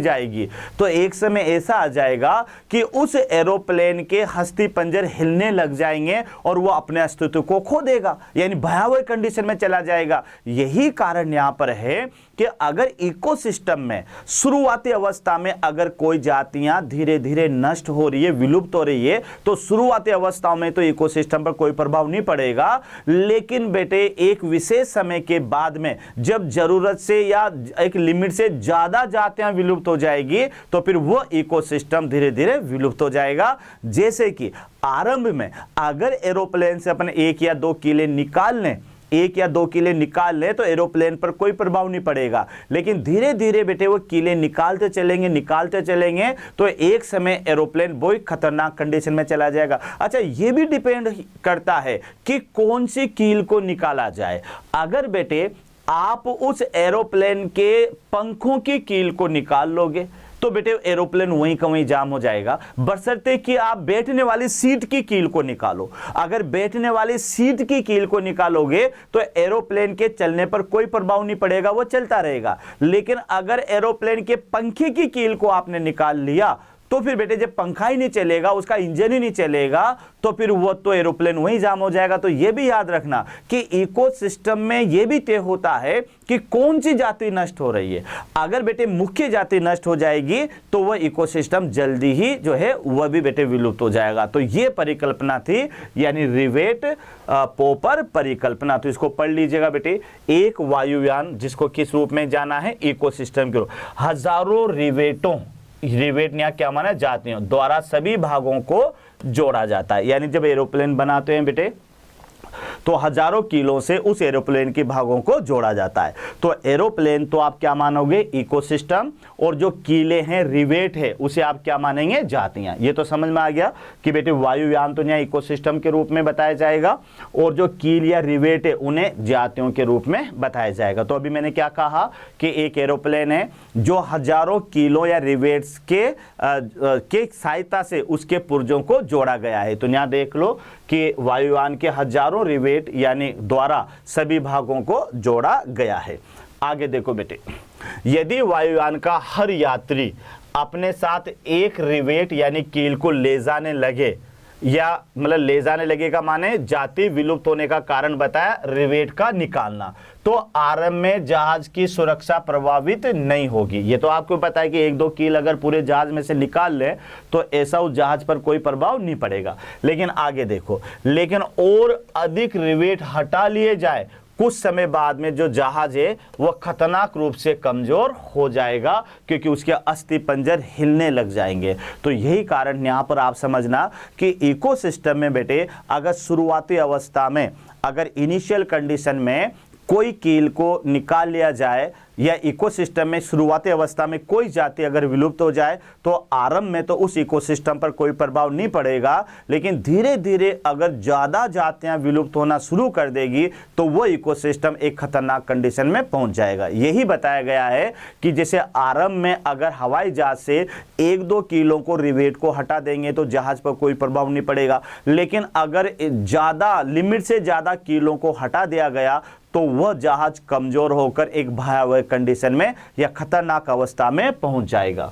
जाएगी तो एक समय ऐसा आ जाएगा कि उस एरोप्लेन के हस्ती पंजर हिलने लग जाएंगे और वो अपने अस्तित्व को खो देगा, यानी भयावह कंडीशन में चला जाएगा। यही कारण यहां पर है कि अगर इकोसिस्टम में शुरुआती अवस्था में अगर कोई जातियां धीरे धीरे नष्ट हो रही है, विलुप्त हो रही है, तो शुरुआती अवस्थाओं में तो इकोसिस्टम पर कोई प्रभाव नहीं पड़ेगा, लेकिन बेटे एक विशेष समय के बाद में जब जरूरत से या एक लिमिट से ज्यादा जातियां विलुप्त हो जाएगी तो फिर वो इकोसिस्टम धीरे धीरे विलुप्त हो जाएगा। जैसे कि आरंभ में अगर एरोप्लेन से अपन 1 या 2 कीले निकाल लें तो एरोप्लेन पर कोई प्रभाव नहीं पड़ेगा, लेकिन धीरे धीरे बेटे वो कीले निकालते चलेंगे तो एक समय एरोप्लेन बहुत खतरनाक कंडीशन में चला जाएगा। अच्छा, ये भी डिपेंड करता है कि कौन सी कील को निकाला जाए। अगर बेटे आप उस एरोप्लेन के पंखों की कील को निकाल लोगे तो बेटे एरोप्लेन वहीं का वहीं जाम हो जाएगा, बशर्ते कि आप बैठने वाली सीट की कील को निकालो। अगर बैठने वाली सीट की कील को निकालोगे तो एरोप्लेन के चलने पर कोई प्रभाव नहीं पड़ेगा, वो चलता रहेगा। लेकिन अगर एरोप्लेन के पंखे की कील को आपने निकाल लिया तो फिर बेटे जब पंखा ही नहीं चलेगा, उसका इंजन ही नहीं चलेगा, तो फिर वो तो एरोप्लेन वहीं जाम हो जाएगा। तो ये भी याद रखना कि इकोसिस्टम में ये भी तय होता है कि कौन सी जाति नष्ट हो रही है। अगर बेटे मुख्य जाति नष्ट हो जाएगी तो वह इकोसिस्टम जल्दी ही जो है वह भी बेटे विलुप्त हो जाएगा। तो ये परिकल्पना थी, यानी रिवेट पोपर परिकल्पना। तो इसको पढ़ लीजिएगा बेटे। एक वायुयान जिसको किस रूप में जाना है, इकोसिस्टम के रूप, हजारों रिवेटों रिवेट यहाँ क्या माना, जातियों द्वारा सभी भागों को जोड़ा जाता है। यानी जब एरोप्लेन बनाते हैं बेटे तो हजारों किलो से उस एरोप्लेन के भागों को जोड़ा जाता है। तो एरोप्लेन तो आप क्या मानोगे, इकोसिस्टम, और जो कीले हैं, रिवेट है, उसे आप क्या मानेंगे, जातियां। ये तो समझ में आ गया कि बेटे वायुयान तो यहाँ इकोसिस्टम के रूप में बताया जाएगा और जो कील या रिवेट है उन्हें जातियों के रूप में बताया जाएगा। तो अभी मैंने क्या कहा कि एक एरोप्लेन है जो हजारों किलो या रिवेट्स के सहायता से उसके पुर्जों को जोड़ा गया है। तो यहाँ देख लो कि वायुयान के हजारों रिवेट यानी द्वारा सभी भागों को जोड़ा गया है। आगे देखो बेटे, यदि वायुयान का हर यात्री अपने साथ एक रिवेट यानी कील को ले जाने लगे, या मतलब ले जाने लगेगा माने जाति विलुप्त होने का कारण बताया रिवेट का निकालना, तो आरंभ में जहाज की सुरक्षा प्रभावित नहीं होगी। ये तो आपको पता है कि एक दो कील अगर पूरे जहाज में से निकाल ले तो ऐसा उस जहाज पर कोई प्रभाव नहीं पड़ेगा। लेकिन आगे देखो, लेकिन और अधिक रिवेट हटा लिए जाए, कुछ समय बाद में जो जहाज है वह खतरनाक रूप से कमजोर हो जाएगा, क्योंकि उसके अस्थि पंजर हिलने लग जाएंगे। तो यही कारण यहाँ पर आप समझना कि इकोसिस्टम में बेटे अगर शुरुआती अवस्था में अगर इनिशियल कंडीशन में कोई कील को निकाल लिया जाए या इकोसिस्टम में शुरुआती अवस्था में कोई जाति अगर विलुप्त हो जाए तो आरंभ में तो उस इकोसिस्टम पर कोई प्रभाव नहीं पड़ेगा, लेकिन धीरे धीरे अगर ज़्यादा जातियां विलुप्त होना शुरू कर देगी तो वो इकोसिस्टम एक खतरनाक कंडीशन में पहुंच जाएगा। यही बताया गया है कि जैसे आरंभ में अगर हवाई जहाज से एक दो कीलों को रिवेट को हटा देंगे तो जहाज पर कोई प्रभाव नहीं पड़ेगा, लेकिन अगर ज़्यादा लिमिट से ज़्यादा कीलों को हटा दिया गया तो वह जहाज कमजोर होकर एक भयावह कंडीशन में या खतरनाक अवस्था में पहुंच जाएगा।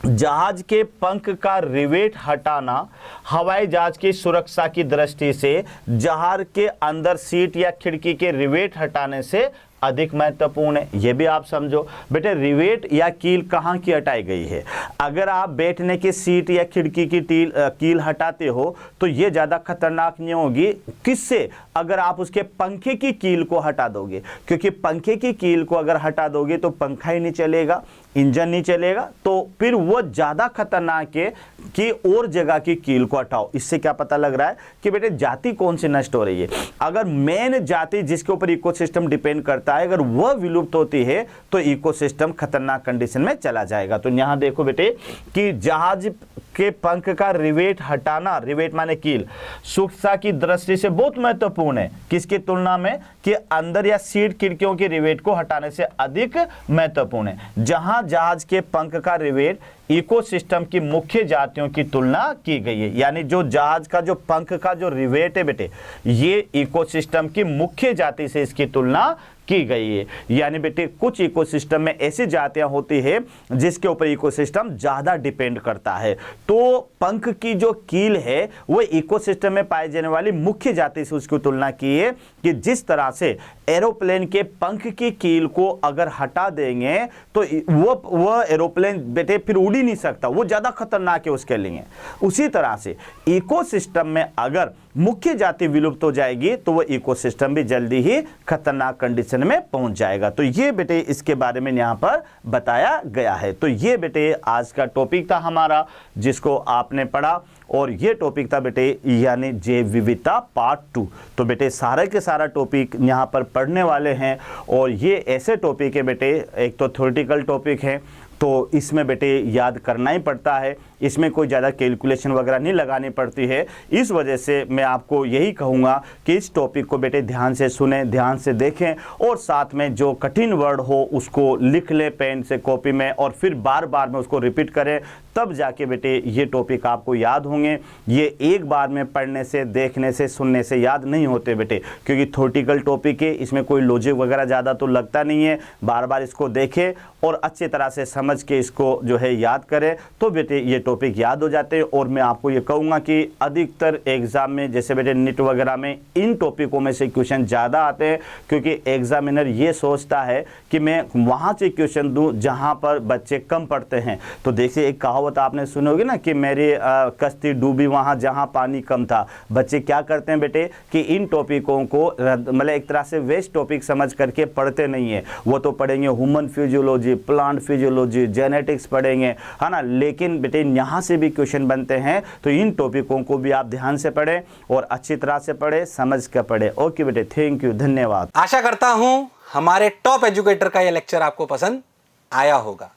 जहाज के पंख का रिवेट हटाना हवाई जहाज की सुरक्षा की दृष्टि से जहाज के अंदर सीट या खिड़की के रिवेट हटाने से अधिक महत्वपूर्ण है। यह भी आप समझो बेटे, रिवेट या कील कहाँ की हटाई गई है। अगर आप बैठने की सीट या खिड़की की कील हटाते हो तो ये ज़्यादा खतरनाक नहीं होगी, किससे, अगर आप उसके पंखे की कील को हटा दोगे, क्योंकि पंखे की कील को अगर हटा दोगे तो पंखा ही नहीं चलेगा, इंजन नहीं चलेगा, तो फिर वो ज़्यादा खतरनाक है कि और जगह की कील को हटाओ। इससे क्या पता लग रहा है कि बेटे जाति कौन सी नष्ट हो रही है। अगर मेन जाति जिसके ऊपर इकोसिस्टम डिपेंड करता है अगर वह विलुप्त होती है तो इकोसिस्टम खतरनाक कंडीशन में चला जाएगा। तो यहाँ देखो बेटे कि जहाज के पंख का रिवेट हटाना, रिवेट माने कील, सुरक्षा की दृष्टि से बहुत महत्वपूर्ण है। किसकी तुलना में, कि अंदर या सीट खिड़कियों के रिवेट को हटाने से अधिक महत्वपूर्ण है। जहां जहाज के पंख का रिवेट इकोसिस्टम की मुख्य जातियों की तुलना की गई है, यानी जो जहाज का जो पंख का जो रिवेट है बेटे, ये इकोसिस्टम की मुख्य जाति से इसकी तुलना की गई है। यानी बेटे कुछ इकोसिस्टम में ऐसी जातियां होती है जिसके ऊपर इकोसिस्टम ज्यादा डिपेंड करता है। तो पंख की जो कील है वो इकोसिस्टम में पाई जाने वाली मुख्य जाति से उसकी तुलना की है, कि जिस तरह से एरोप्लेन के पंख की कील को अगर हटा देंगे तो वो एरोप्लेन बेटे फिर उड़ ही नहीं सकता, वो ज्यादा खतरनाक है उसके लिए। उसी तरह से इकोसिस्टम में अगर मुख्य जाति विलुप्त हो जाएगी तो वो इकोसिस्टम भी जल्दी ही खतरनाक कंडीशन में पहुंच जाएगा। तो ये बेटे इसके बारे में यहाँ पर बताया गया है। तो ये बेटे आज का टॉपिक था हमारा जिसको आपने पढ़ा, और ये टॉपिक था बेटे यानी जैव विविधता पार्ट 2। तो बेटे सारे के सारा टॉपिक यहाँ पर पढ़ने वाले हैं, और ये ऐसे टॉपिक है बेटे, एक तो थ्योरेटिकल टॉपिक है तो इसमें बेटे याद करना ही पड़ता है, इसमें कोई ज़्यादा कैलकुलेशन वगैरह नहीं लगानी पड़ती है। इस वजह से मैं आपको यही कहूँगा कि इस टॉपिक को बेटे ध्यान से सुने, ध्यान से देखें, और साथ में जो कठिन वर्ड हो उसको लिख लें पेन से कॉपी में, और फिर बार बार में उसको रिपीट करें, तब जाके बेटे ये टॉपिक आपको याद होंगे। ये एक बार में पढ़ने से, देखने से, सुनने से याद नहीं होते बेटे, क्योंकि थ्योरेटिकल टॉपिक है, इसमें कोई लॉजिक वगैरह ज़्यादा तो लगता नहीं है। बार बार इसको देखें और अच्छी तरह से समझ के इसको जो है याद करें, तो बेटे ये टॉपिक याद हो जाते हैं। और मैं आपको ये कहूँगा कि अधिकतर एग्जाम में जैसे बेटे नीट वगैरह में इन टॉपिकों में से क्वेश्चन ज़्यादा आते हैं, क्योंकि एग्जामिनर ये सोचता है कि मैं वहाँ से क्वेश्चन दूँ जहाँ पर बच्चे कम पढ़ते हैं। तो देखिए एक कहावत आपने सुनी होगी ना कि मेरी कश्ती डूबी वहाँ जहाँ पानी कम था। बच्चे क्या करते हैं बेटे कि इन टॉपिकों को मतलब एक तरह से वेस्ट टॉपिक समझ करके पढ़ते नहीं है। वो तो पढ़ेंगे human physiology, plant physiology, genetics पढ़ेंगे, है ना। लेकिन बेटे यहाँ से भी क्वेश्चन बनते हैं, तो इन टॉपिकों को भी आप ध्यान से पढ़ें और अच्छी तरह से पढ़ें, समझ कर पढ़ें। ओके बेटे, थैंक यू, धन्यवाद। आशा करता हूं हमारे टॉप एजुकेटर का यह लेक्चर आपको पसंद आया होगा।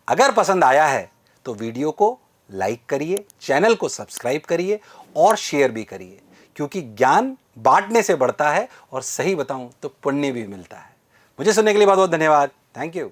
अगर पसंद आया है तो वीडियो को लाइक करिए, चैनल को सब्सक्राइब करिए और शेयर भी करिए, क्योंकि ज्ञान बांटने से बढ़ता है और सही बताऊं तो पुण्य भी मिलता है। मुझे सुनने के लिए बहुत बहुत धन्यवाद। Thank you.